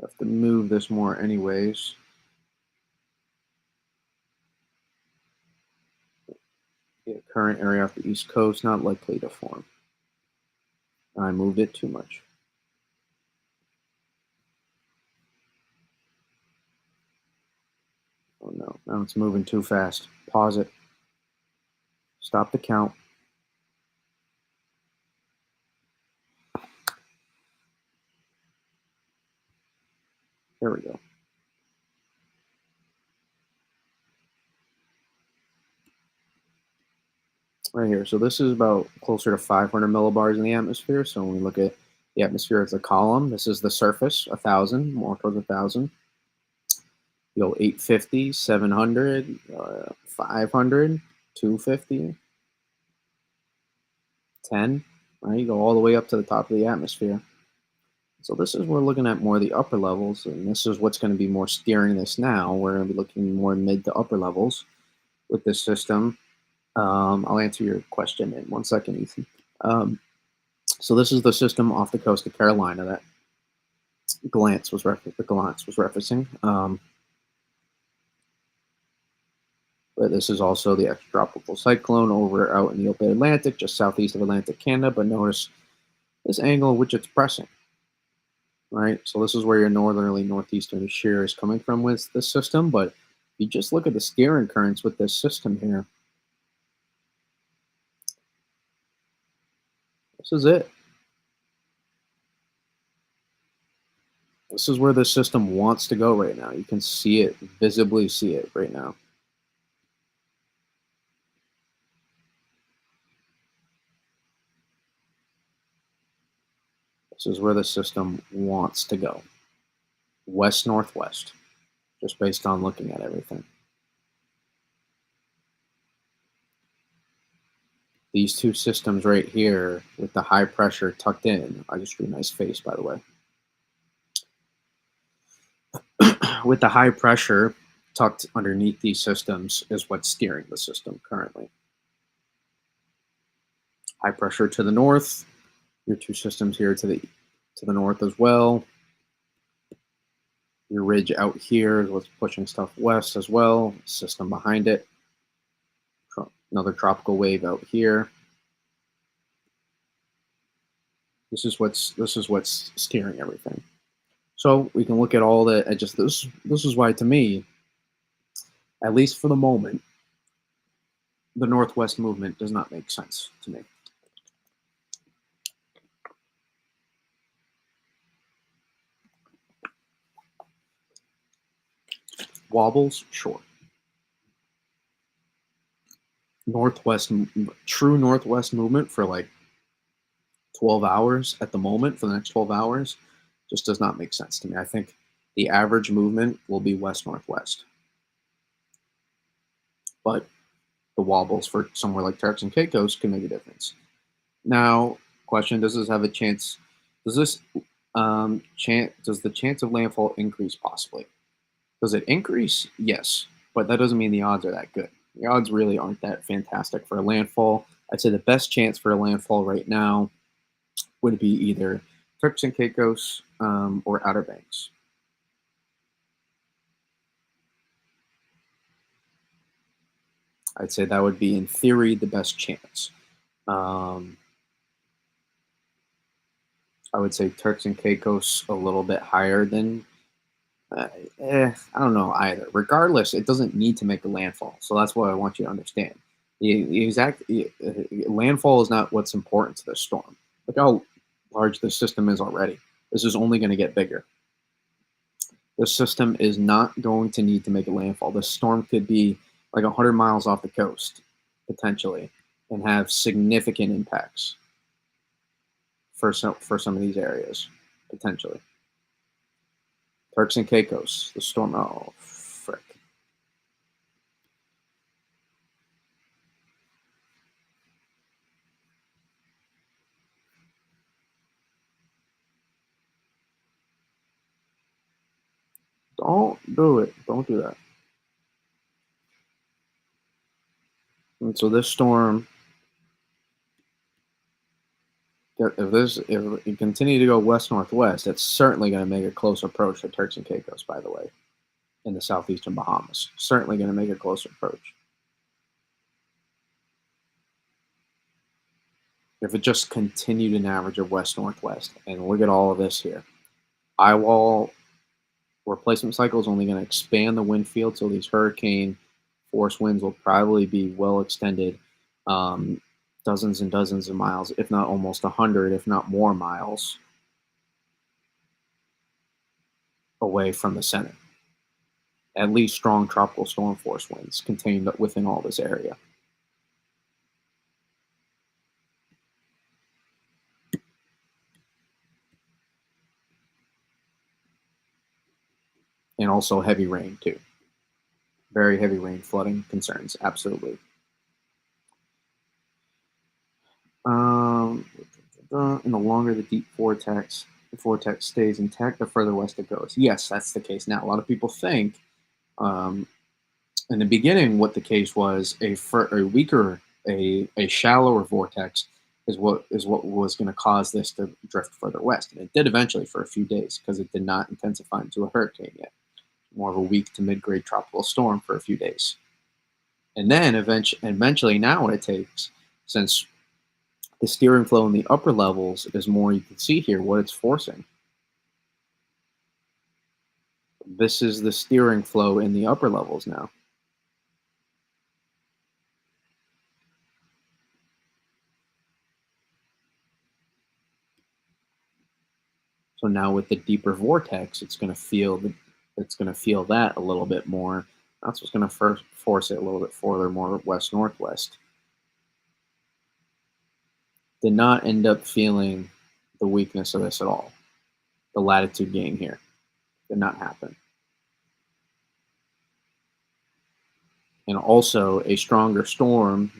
Speaker 1: Have to move this more anyways. The current area off the east coast not likely to form. I moved it too much. Oh no, now it's moving too fast. Pause it. Stop the count. There we go. Right here. So this is about closer to 500 millibars in the atmosphere. So when we look at the atmosphere as a column, this is the surface, 1,000, more towards 1,000. You go 850, 700, 500, 250, 10, right? You go all the way up to the top of the atmosphere. So this is we're looking at more of the upper levels, and this is what's going to be more steering this now. We're going to be looking more mid to upper levels with this system. I'll answer your question in 1 second, Ethan. So this is the system off the coast of Carolina that the glance was referencing. But this is also the extratropical cyclone over out in the open Atlantic, just southeast of Atlantic Canada. But notice this angle at which it's pressing, right? So this is where your northerly northeastern shear is coming from with this system. But if you just look at the steering currents with this system here, this is it. This is where the system wants to go right now. You can see it, visibly see it right now. This is where the system wants to go. West northwest, just based on looking at everything. These two systems right here with the high pressure tucked in. I just drew a nice face, by the way. With the high pressure tucked underneath these systems is what's steering the system currently. High pressure to the north, your two systems here to the north as well. Your ridge out here is what's pushing stuff west as well. System behind it. Another tropical wave out here. This is what's steering everything. So we can look at all the just this is why to me, at least for the moment, the northwest movement does not make sense to me. Wobbles, sure. Northwest, true northwest movement for like 12 hours at the moment for the next 12 hours just does not make sense to me. I think the average movement will be west northwest, but the wobbles for somewhere like Turks and Caicos can make a difference. Now, question: does this have a chance? Does this does the chance of landfall increase possibly? Does it increase? Yes, but that doesn't mean the odds are that good. The odds really aren't that fantastic for a landfall. I'd say the best chance for a landfall right now would be either Turks and Caicos or Outer Banks. I'd say that would be, in theory, the best chance. Um, I would say Turks and Caicos a little bit higher than. I don't know either. Regardless, it doesn't need to make a landfall. So that's what I want you to understand. The exact landfall is not what's important to the storm. Look how large the system is already. This is only going to get bigger. The system is not going to need to make a landfall. The storm could be like 100 miles off the coast, potentially, and have significant impacts for some of these areas, potentially. Turks and Caicos, the storm. Oh, frick. Don't do it. Don't do that. And so this storm, if it continue to go west northwest, it's certainly going to make a close approach to Turks and Caicos. By the way, in the southeastern Bahamas, certainly going to make a close approach. If it just continued an average of west northwest, and look at all of this here, eye wall replacement cycle is only going to expand the wind field, so these hurricane force winds will probably be well extended, dozens and dozens of miles, if not almost 100, if not more miles away from the center. At least strong tropical storm force winds contained within all this area. And also heavy rain, too. Very heavy rain, flooding concerns, absolutely. And the longer the deep vortex stays intact, the further west it goes. Yes, that's the case. Now, a lot of people think in the beginning what the case was a weaker, a shallower vortex is what was going to cause this to drift further west. And it did eventually for a few days because it did not intensify into a hurricane yet. More of a weak to mid-grade tropical storm for a few days. And then eventually now what it takes, since the steering flow in the upper levels is more, you can see here what it's forcing. This is the steering flow in the upper levels now. So now with the deeper vortex, it's going to feel that a little bit more. That's what's going to force it a little bit further, more west northwest. Did not end up feeling the weakness of this at all. The latitude gain here did not happen. And also a stronger storm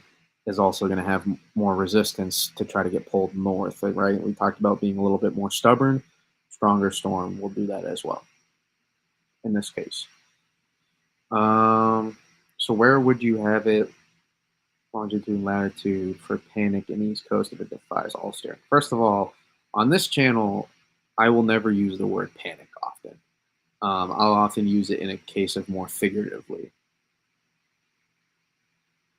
Speaker 1: is also going to have more resistance to try to get pulled north, right? We talked about being a little bit more stubborn. Stronger storm will do that as well in this case. So where would you have it, longitude and latitude, for panic in East Coast if it defies all steering? First of all, on this channel, I will never use the word panic often. I'll often use it in a case of more figuratively.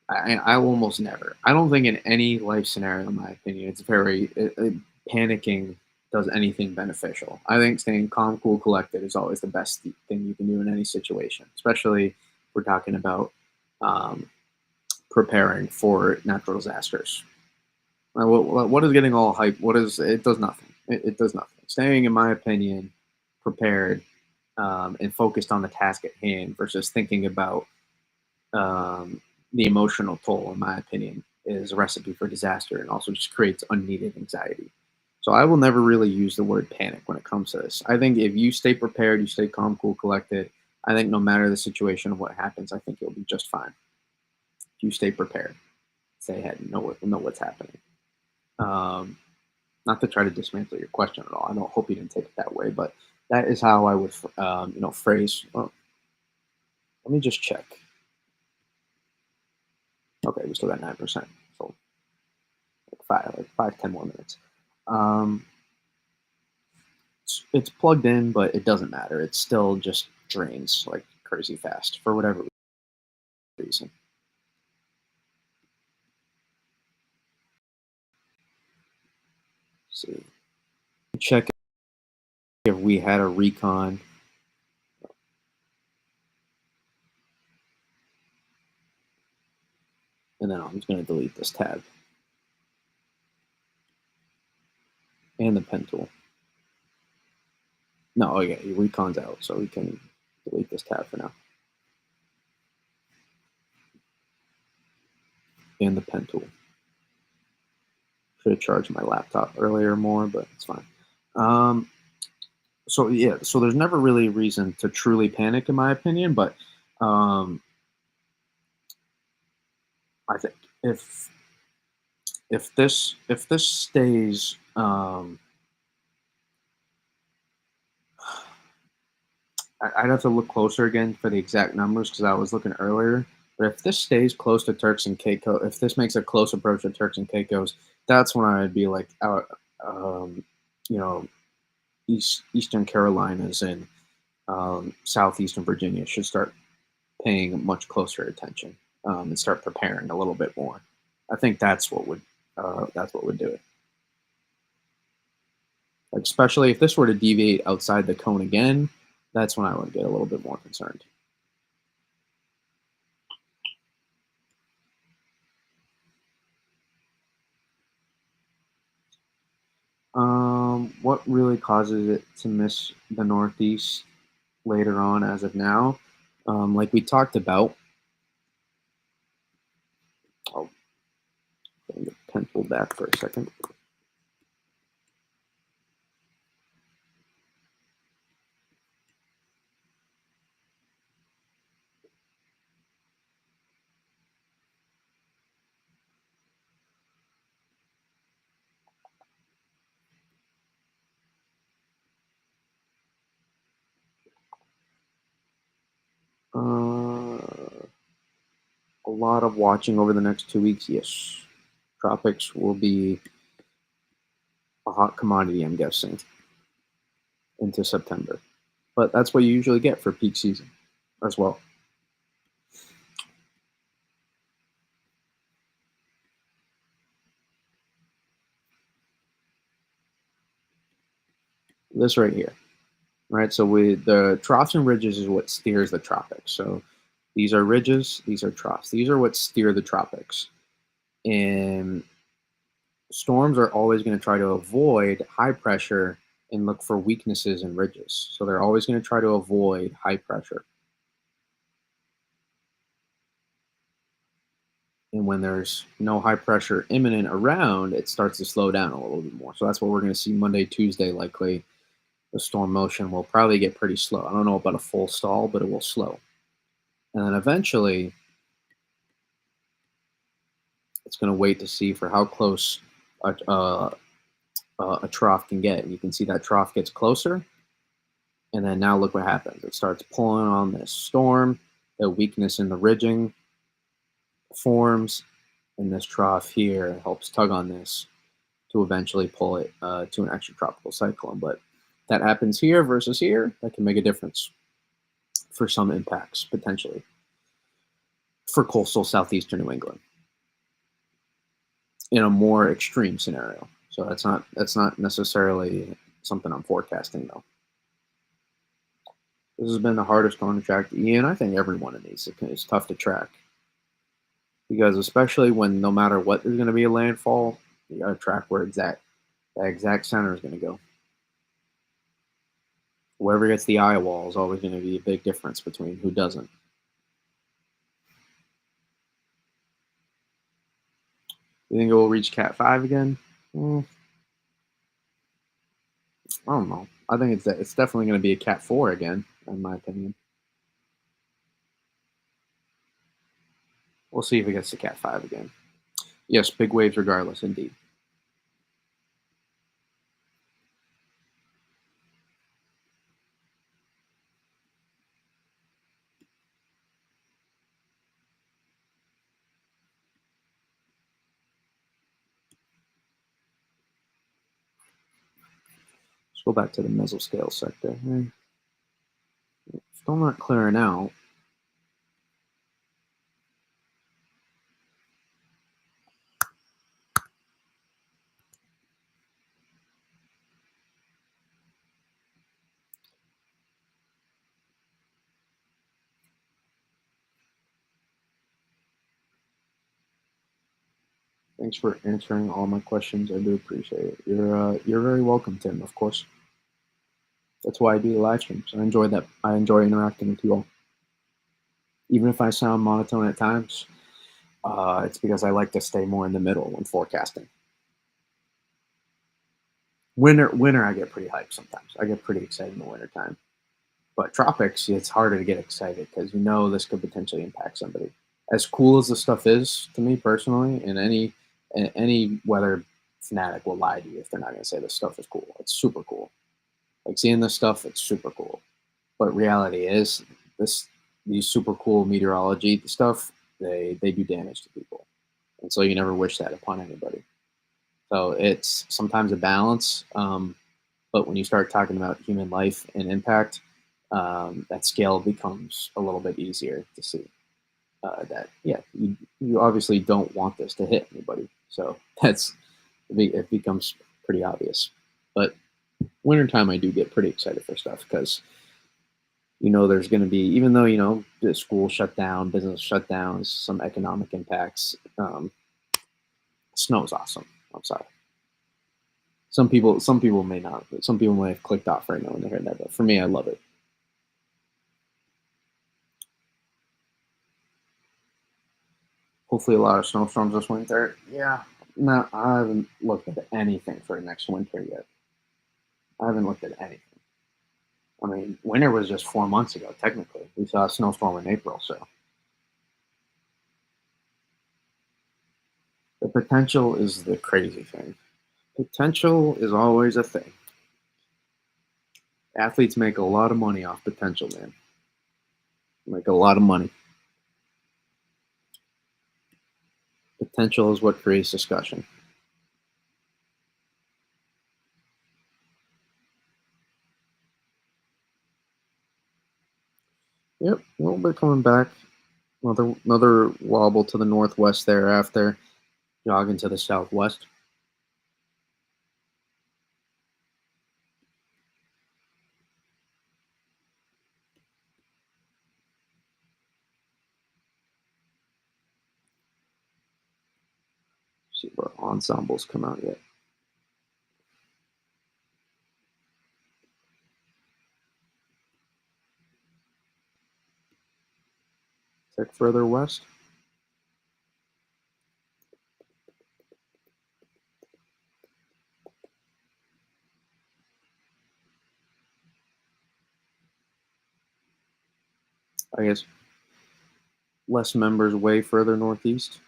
Speaker 1: I will almost never. I don't think in any life scenario, in my opinion, it's panicking does anything beneficial. I think staying calm, cool, collected is always the best thing you can do in any situation, especially if we're talking about um, preparing for natural disasters. What is getting all hype? What is it? Does nothing. It does nothing. Staying, in my opinion, prepared and focused on the task at hand versus thinking about um, the emotional toll, in my opinion, is a recipe for disaster and also just creates unneeded anxiety. So I will never really use the word panic when it comes to this. I think if you stay prepared, you stay calm, cool, collected, I think no matter the situation of what happens, I think you'll be just fine. If you stay prepared, stay ahead, and know what's happening. Um, Not to try to dismantle your question at all. I don't hope you didn't take it that way, but that is how I would, phrase. Well, let me just check. Okay, we still got 9%. So like 5, 10 more minutes. Um, it's plugged in, but it doesn't matter. It still just drains like crazy fast for whatever reason. Let's see, check if we had a recon. And then I'm just going to delete this tab and the pen tool. No, oh yeah, your recon's out, so we can delete this tab for now. And the pen tool. Should have charged my laptop earlier more, but it's fine. So yeah, so there's never really a reason to truly panic, in my opinion. But um, I think if this stays, I'd have to look closer again for the exact numbers because I was looking earlier. But if this stays close to Turks and Caicos, if this makes a close approach to Turks and Caicos, that's when I'd be like, um, you know, Eastern Carolinas and southeastern Virginia should start paying much closer attention and start preparing a little bit more. I think that's what would do it. Like especially if this were to deviate outside the cone again, that's when I would get a little bit more concerned. What really causes it to miss the Northeast later on as of now? Like we talked about, I'll bring the pencil back for a second. A lot of watching over the next 2 weeks. Yes, tropics will be a hot commodity, I'm guessing, into September. But that's what you usually get for peak season as well. This right here, right? So the troughs and ridges is what steers the tropics. So these are ridges, these are troughs. These are what steer the tropics. And storms are always going to try to avoid high pressure and look for weaknesses in ridges. So they're always going to try to avoid high pressure. And when there's no high pressure imminent around, it starts to slow down a little bit more. So that's what we're going to see Monday, Tuesday, likely. The storm motion will probably get pretty slow. I don't know about a full stall, but it will slow. And then eventually, It's going to wait to see for how close a, uh, a trough can get. And you can see that trough gets closer. And then now look what happens. It starts pulling on this storm. The weakness in the ridging forms. And this trough here helps tug on this to eventually pull it to an extratropical cyclone. But that happens here versus here, that can make a difference for some impacts potentially for coastal southeastern New England in a more extreme scenario. So that's not necessarily something I'm forecasting though. This has been the hardest storm to track. Ian, I think every one of these is tough to track because especially when no matter what there's going to be a landfall, you got to track where that exact center is going to go. Whoever gets the eye wall is always going to be a big difference between who doesn't. You think it will reach Cat 5 again? Well, I don't know. I think it's definitely going to be a Cat 4 again, in my opinion. We'll see if it gets to Cat 5 again. Yes, big waves regardless, indeed. Let's go back to the mesoscale sector. Still not clearing out. Thanks for answering all my questions. I do appreciate it. You're very welcome, Tim. Of course. That's why I do the live streams. I enjoy that. I enjoy interacting with you all. Even if I sound monotone at times, it's because I like to stay more in the middle when forecasting. Winter, I get pretty hyped sometimes. I get pretty excited in the winter time. But tropics, it's harder to get excited because you know this could potentially impact somebody. As cool as this stuff is to me personally, and any weather fanatic will lie to you if they're not going to say this stuff is cool. It's super cool. Like seeing this stuff, it's super cool. But reality is, these super cool meteorology stuff, they do damage to people, and so you never wish that upon anybody. So it's sometimes a balance. But when you start talking about human life and impact, that scale becomes a little bit easier to see. That yeah, you obviously don't want this to hit anybody, so it becomes pretty obvious. But wintertime, I do get pretty excited for stuff because there's going to be, even though the school shut down, business shutdowns, some economic impacts. Snow's awesome. I'm sorry. Some people may not. Some people may have clicked off right now when they heard that, but for me, I love it. Hopefully, a lot of snowstorms this winter. Yeah, no, I haven't looked at anything for next winter yet. I haven't looked at anything. I mean, winter was just 4 months ago. Technically, we saw a snowstorm in April, so the potential is the crazy thing. Potential is always a thing. Athletes make a lot of money off potential, man. Make a lot of money. Potential is what creates discussion. Yep, a little bit coming back. Another wobble to the northwest thereafter, jogging to the southwest. See if our ensembles come out yet. Check further west. I guess less members way further northeast.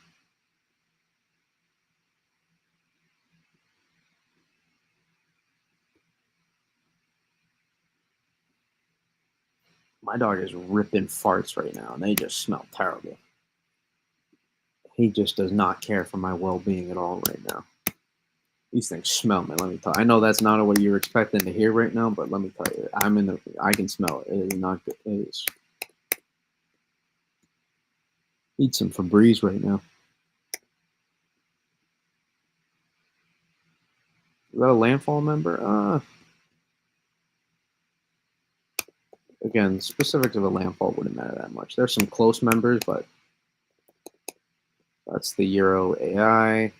Speaker 1: My dog is ripping farts right now, and they just smell terrible. He just does not care for my well-being at all right now. These things smell, man. Let me tell you. I know that's not what you're expecting to hear right now, but let me tell you, I can smell it. It is not good. It is. Need some Febreze right now. Is that a landfall member? Again, specifics of a landfall wouldn't matter that much. There's some close members, but that's the Euro AI.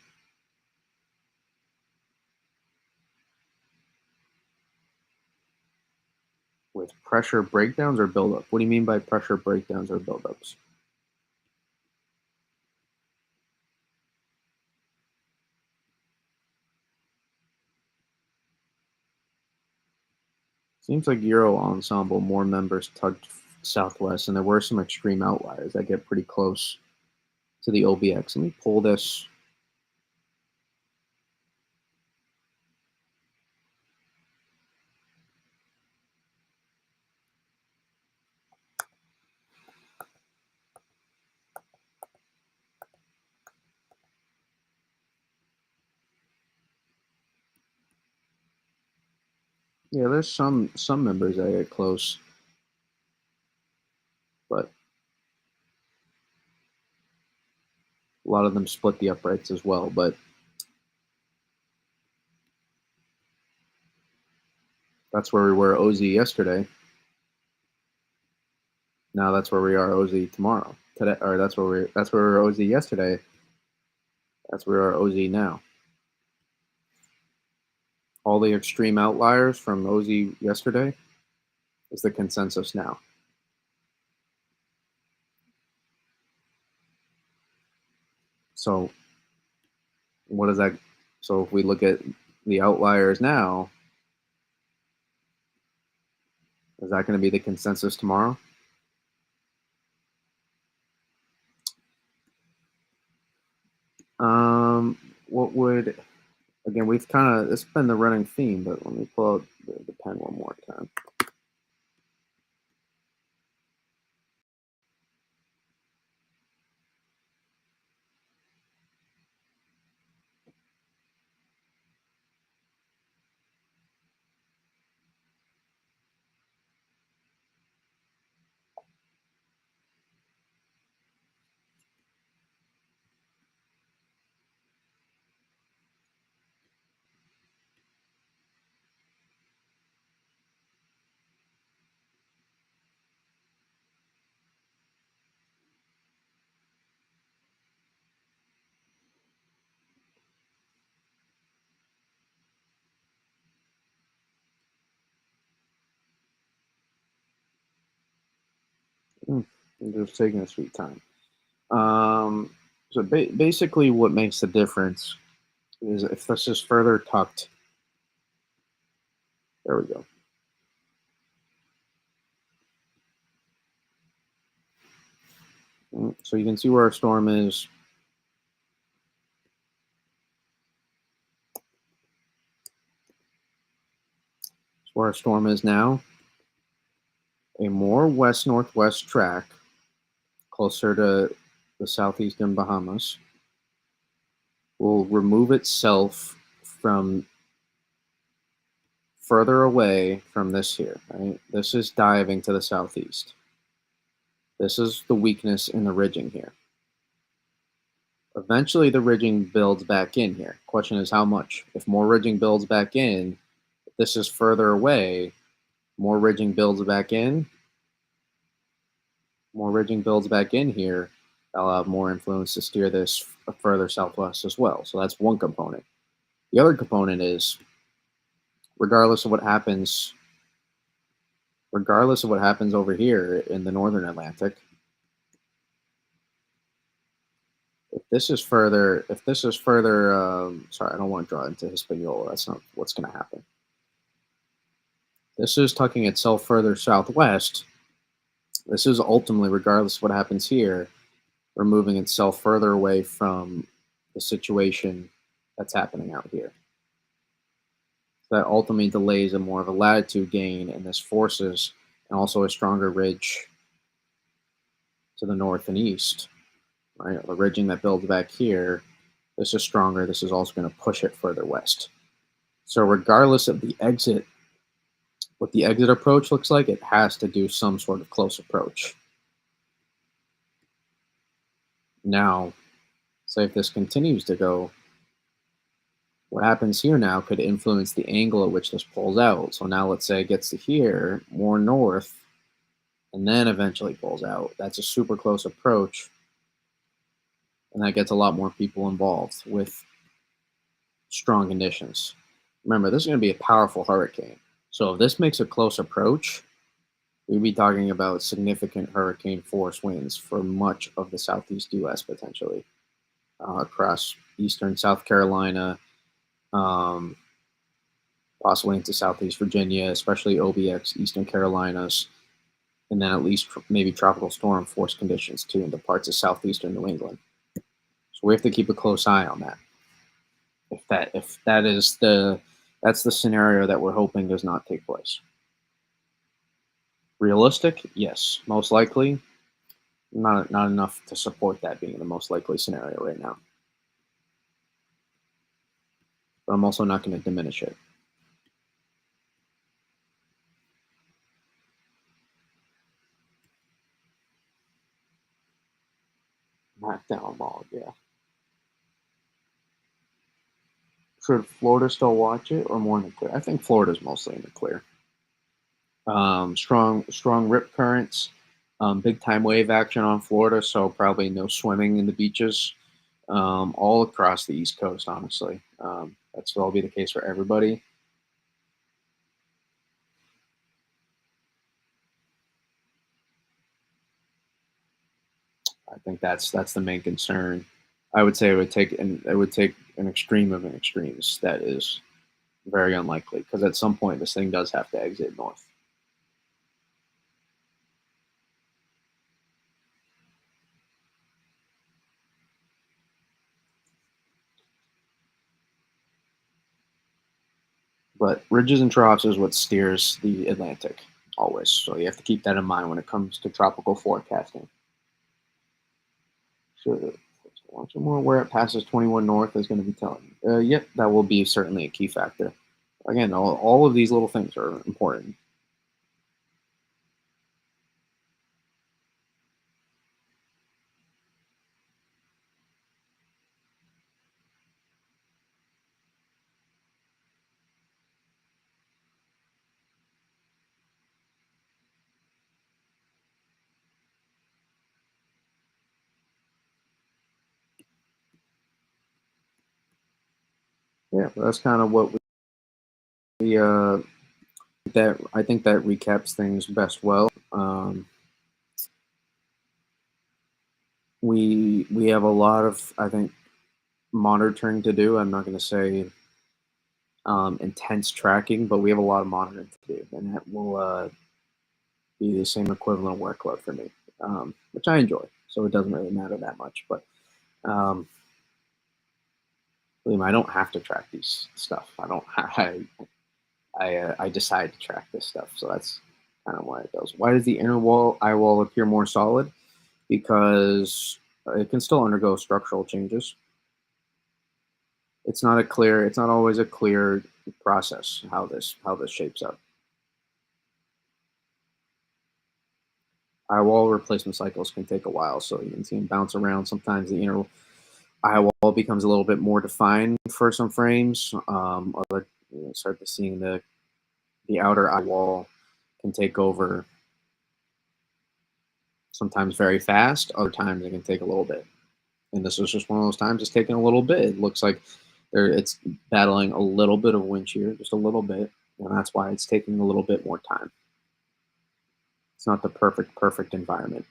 Speaker 1: With pressure breakdowns or buildup? What do you mean by pressure breakdowns or buildups? Seems like Euro Ensemble, more members tugged southwest, and there were some extreme outliers that get pretty close to the OBX. Let me pull this. Yeah, there's some members that get close, but a lot of them split the uprights as well. But that's where we were OZ yesterday. Now that's where we are OZ tomorrow. Today, or that's where we were OZ yesterday. That's where we are OZ now. All the extreme outliers from OZ yesterday is the consensus now. So what is that? So if we look at the outliers now, is that going to be the consensus tomorrow? What would, again, we've kind of, it's been the running theme, but let me pull out the pen one more time. I'm just taking a sweet time. So basically, what makes the difference is if this is further tucked. There we go. So you can see where our storm is. Where our storm is now. A more west-northwest track closer to the southeastern Bahamas will remove itself from further away from this here. Right? This is diving to the southeast. This is the weakness in the ridging here. Eventually, the ridging builds back in here. Question is how much? If more ridging builds back in, if this is further away, more ridging builds back in, more ridging builds back in here, that'll have more influence to steer this further southwest as well. So that's one component. The other component is, regardless of what happens over here in the northern Atlantic, if this is further, sorry, I don't want to draw into Hispaniola. That's not what's going to happen. This is tucking itself further southwest. This is ultimately, regardless of what happens here, removing itself further away from the situation that's happening out here. That ultimately delays a more of a latitude gain, and this forces and also a stronger ridge to the north and east, right? The ridging that builds back here, this is stronger. This is also going to push it further west. So regardless of the exit, what the exit approach looks like, it has to do some sort of close approach. Now, say if this continues to go, what happens here now could influence the angle at which this pulls out. So now let's say it gets to here, more north, and then eventually pulls out. That's a super close approach, and that gets a lot more people involved with strong conditions. Remember, this is going to be a powerful hurricane. So if this makes a close approach, we'd be talking about significant hurricane force winds for much of the southeast U.S. potentially, across eastern South Carolina, um, possibly into southeast Virginia, especially OBX, eastern Carolinas, and then at least maybe tropical storm force conditions too into parts of southeastern New England. So we have to keep a close eye on that. That's the scenario that we're hoping does not take place. Realistic, yes, most likely. Not enough to support that being the most likely scenario right now. But I'm also not going to diminish it. Knockdown log, yeah. Should Florida still watch it or more in the clear? I think Florida's mostly in the clear. Strong rip currents, big time wave action on Florida, so probably no swimming in the beaches, all across the East Coast. Honestly, that's will be the case for everybody. I think that's the main concern. I would say it would take an extreme of an extremes. That is very unlikely because at some point this thing does have to exit north. But ridges and troughs is what steers the Atlantic always. So you have to keep that in mind when it comes to tropical forecasting. So watch more where it passes 21 north is going to be telling you. Yep, that will be certainly a key factor. Again, all of these little things are important. Yeah, that's kind of what we that I think that recaps things best. Well, we have a lot of I think monitoring to do. I'm not going to say intense tracking, but we have a lot of monitoring to do, and that will be the same equivalent workload for me, which I enjoy. So it doesn't really matter that much. But um, I don't have to track these stuff. I don't. I decide to track this stuff. So that's kind of why it goes. Why does the inner eye wall appear more solid? Because it can still undergo structural changes. It's not always a clear process how this shapes up. Eye wall replacement cycles can take a while, so you can see them bounce around. Sometimes the inner eye wall becomes a little bit more defined for some frames. Other start to seeing the outer eye wall can take over sometimes very fast. Other times it can take a little bit. And this is just one of those times it's taking a little bit. It looks like it's battling a little bit of wind shear, just a little bit, and that's why it's taking a little bit more time. It's not the perfect environment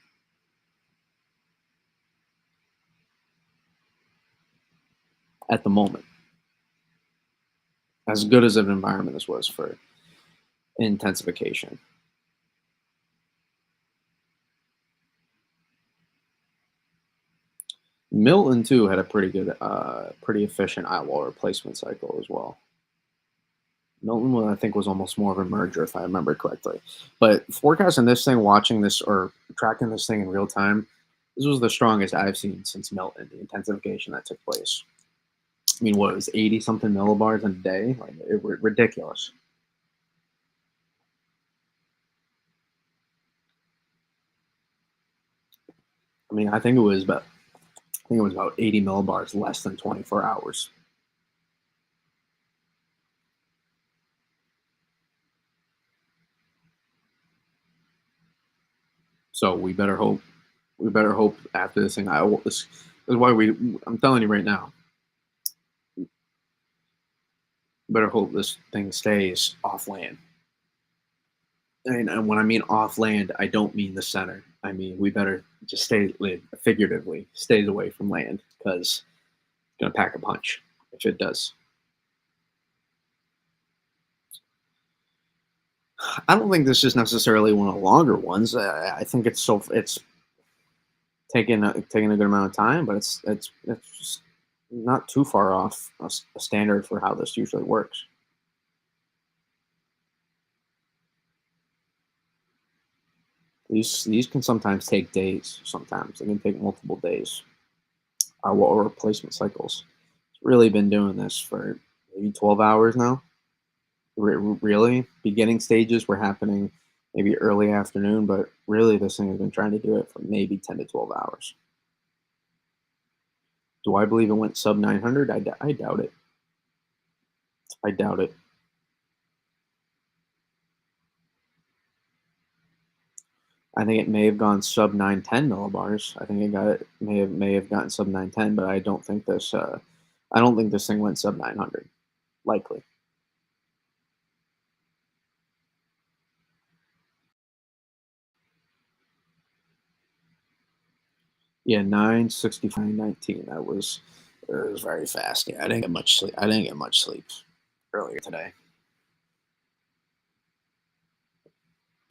Speaker 1: at the moment. As good as an environment this was for intensification. Milton too had a pretty good, pretty efficient eye wall replacement cycle as well. Milton, I think, was almost more of a merger, if I remember correctly. But forecasting this thing, watching this, or tracking this thing in real time, this was the strongest I've seen since Milton. The intensification that took place. I mean, what, it was 80 something millibars in a day? Like, ridiculous. I mean, I think it was about 80 millibars less than 24 hours. So we better hope after this thing. This is why I'm telling you right now. Better hope this thing stays off land. And when I mean off land, I don't mean the center. I mean we better just stay figuratively stays away from land because it's gonna pack a punch if it does. I don't think this is necessarily one of the longer ones. I think it's taking a good amount of time, but it's just not too far off a standard for how this usually works. These can sometimes take days. Sometimes they can take multiple days. Or replacement cycles. It's really been doing this for maybe 12 hours now. Really, beginning stages were happening maybe early afternoon, but really this thing has been trying to do it for maybe 10 to 12 hours. Do I believe it went sub 900? I doubt it. I doubt it. I think it may have gone sub 910 millibars. I think it got it may have gotten sub 910, but I don't think this thing went sub 900. Likely. Yeah, 9:65:19. That was it was very fast. Yeah, I didn't get much sleep. I didn't get much sleep earlier today.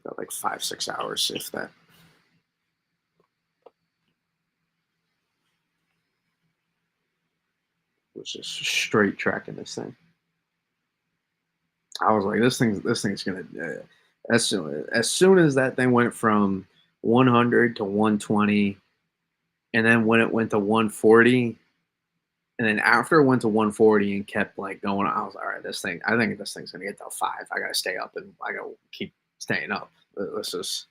Speaker 1: Got like 5, 6 hours, if that. Was just straight tracking this thing. I was like, this thing's gonna. As soon as that thing went from 100 to 120, and then when it went to 140, and then after it went to 140 and kept like going, I was like, all right, this thing. I think this thing's gonna get to 5. I gotta stay up and I gotta keep staying up. This is.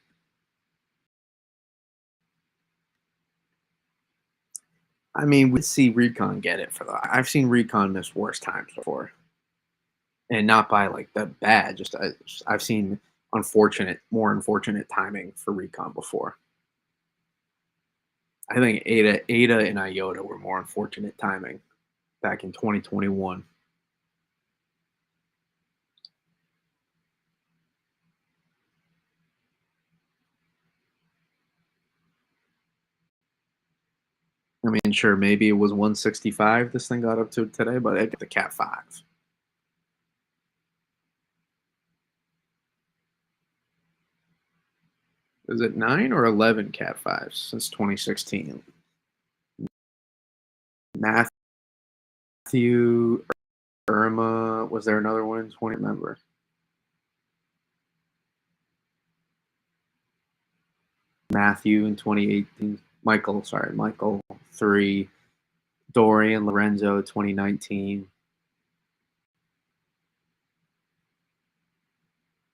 Speaker 1: I mean, we see Recon get it for the. I've seen Recon miss worse times before, and not by like the bad. I've seen more unfortunate timing for Recon before. I think Ada, and Iota were more unfortunate timing back in 2021. I mean, sure, maybe it was 165 this thing got up to today, but it got the Cat 5. Is it 9 or 11 Cat 5s since 2016? Matthew, Irma, was there another one in 20? Remember? Matthew in 2018. Michael 3. Dorian Lorenzo 2019.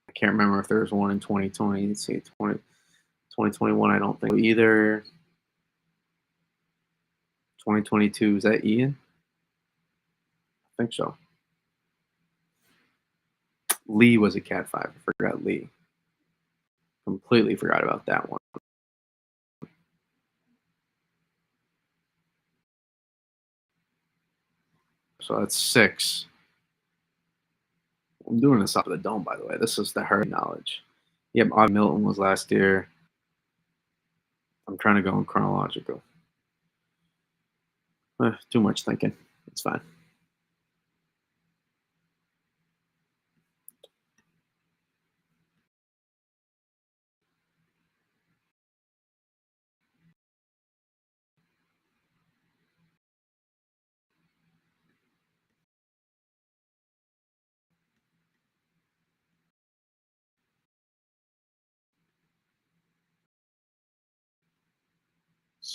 Speaker 1: I can't remember if there was one in 2020. Let's see, 2021. I don't think so either. 2022, is that Ian? I think so. Lee was a Cat 5. I forgot Lee. Completely forgot about that one. So that's 6. I'm doing this off of the dome, by the way. This is the herd knowledge. Yep, Odd Milton was last year. I'm trying to go in chronological. Too much thinking. It's fine.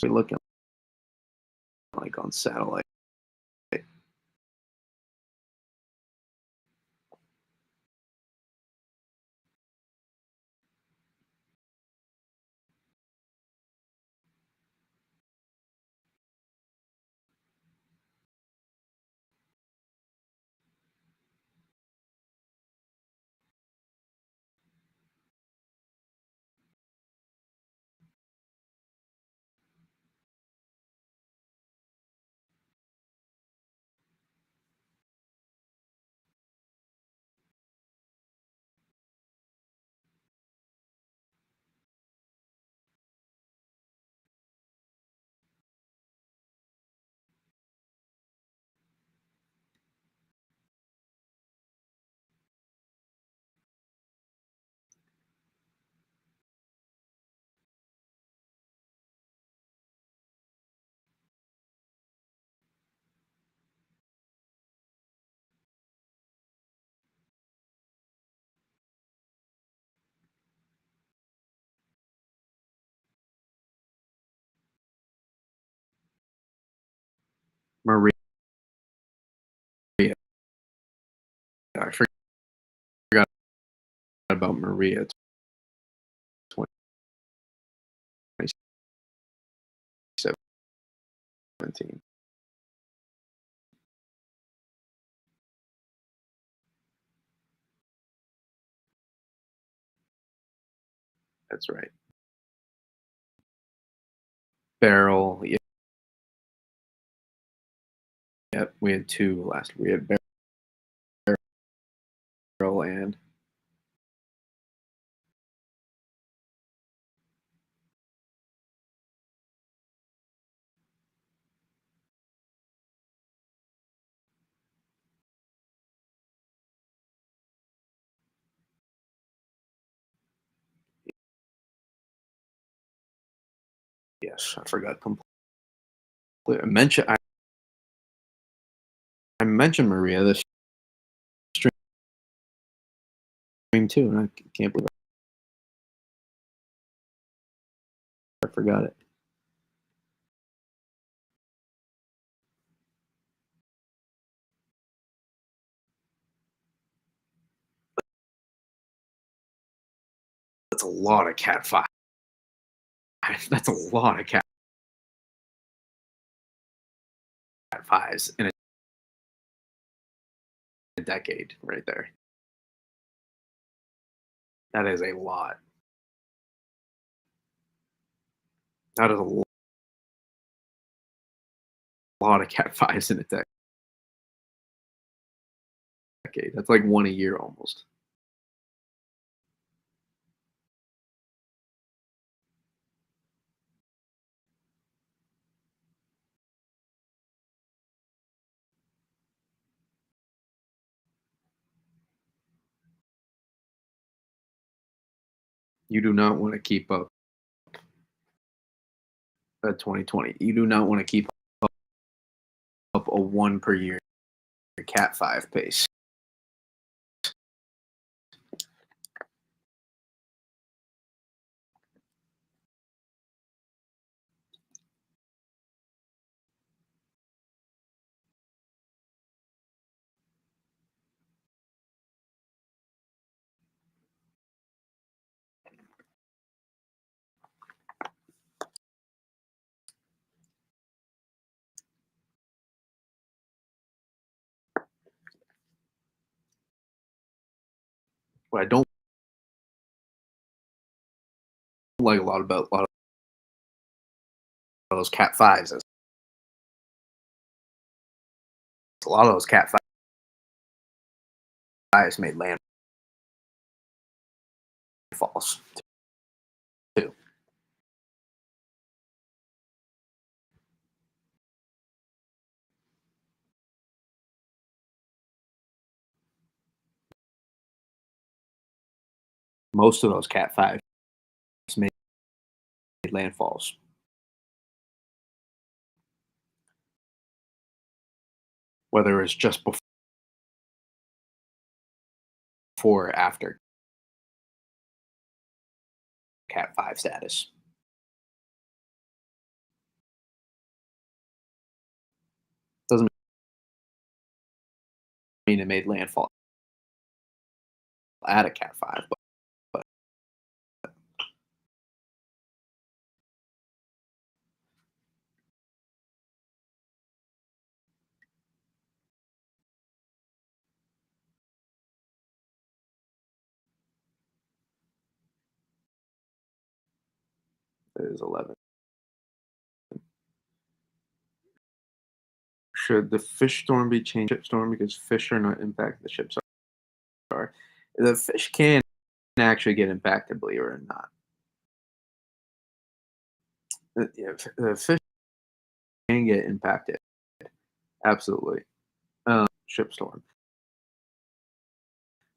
Speaker 1: we're looking like on satellite. Maria, I forgot about Maria. 2017. That's right. Barrel. Yeah, yep. We had two last. We had Barrel and yes, I forgot completely. I mentioned Maria this stream too, and I can't believe I forgot it. That's a lot of cat five. That's a lot of cat fives in a decade, right there. That is a lot. That is a lot of cat fives in a decade. That's like one a year almost. You do not want to keep up at 2020. You do not want to keep up a one per year cat five pace. What I don't like a lot about a lot of those cat fives is a lot of those cat fives made landfalls too. Most of those cat fives made landfalls, whether it's just before or after cat five status. and made landfall at a Cat 5, but it is 11. Should the fish storm be changed ship storm because fish are not impacted, the ships are? The fish can actually get impacted, believe it or not. Yeah, the fish can get impacted, absolutely. Ship storm.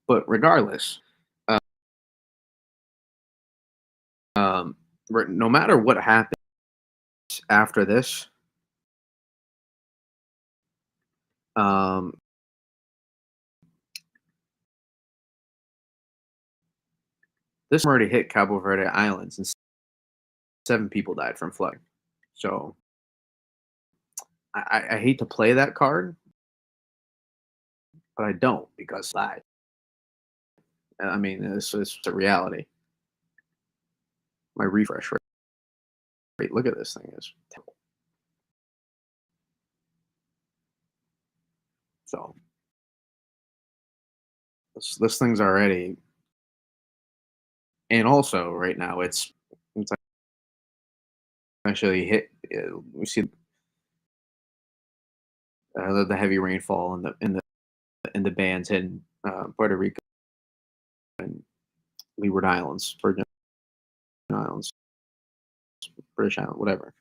Speaker 1: But regardless, uh, um, no matter what happens after this, um, this already hit Cabo Verde Islands and 7 people died from flooding. So I hate to play that card, but I don't because I I mean, this is a reality. My refresh rate, look at this thing is terrible. So this thing's already, and also right now it's actually hit. We see the heavy rainfall and the bands hitting Puerto Rico and Leeward Islands, Virgin Islands, British Island, whatever.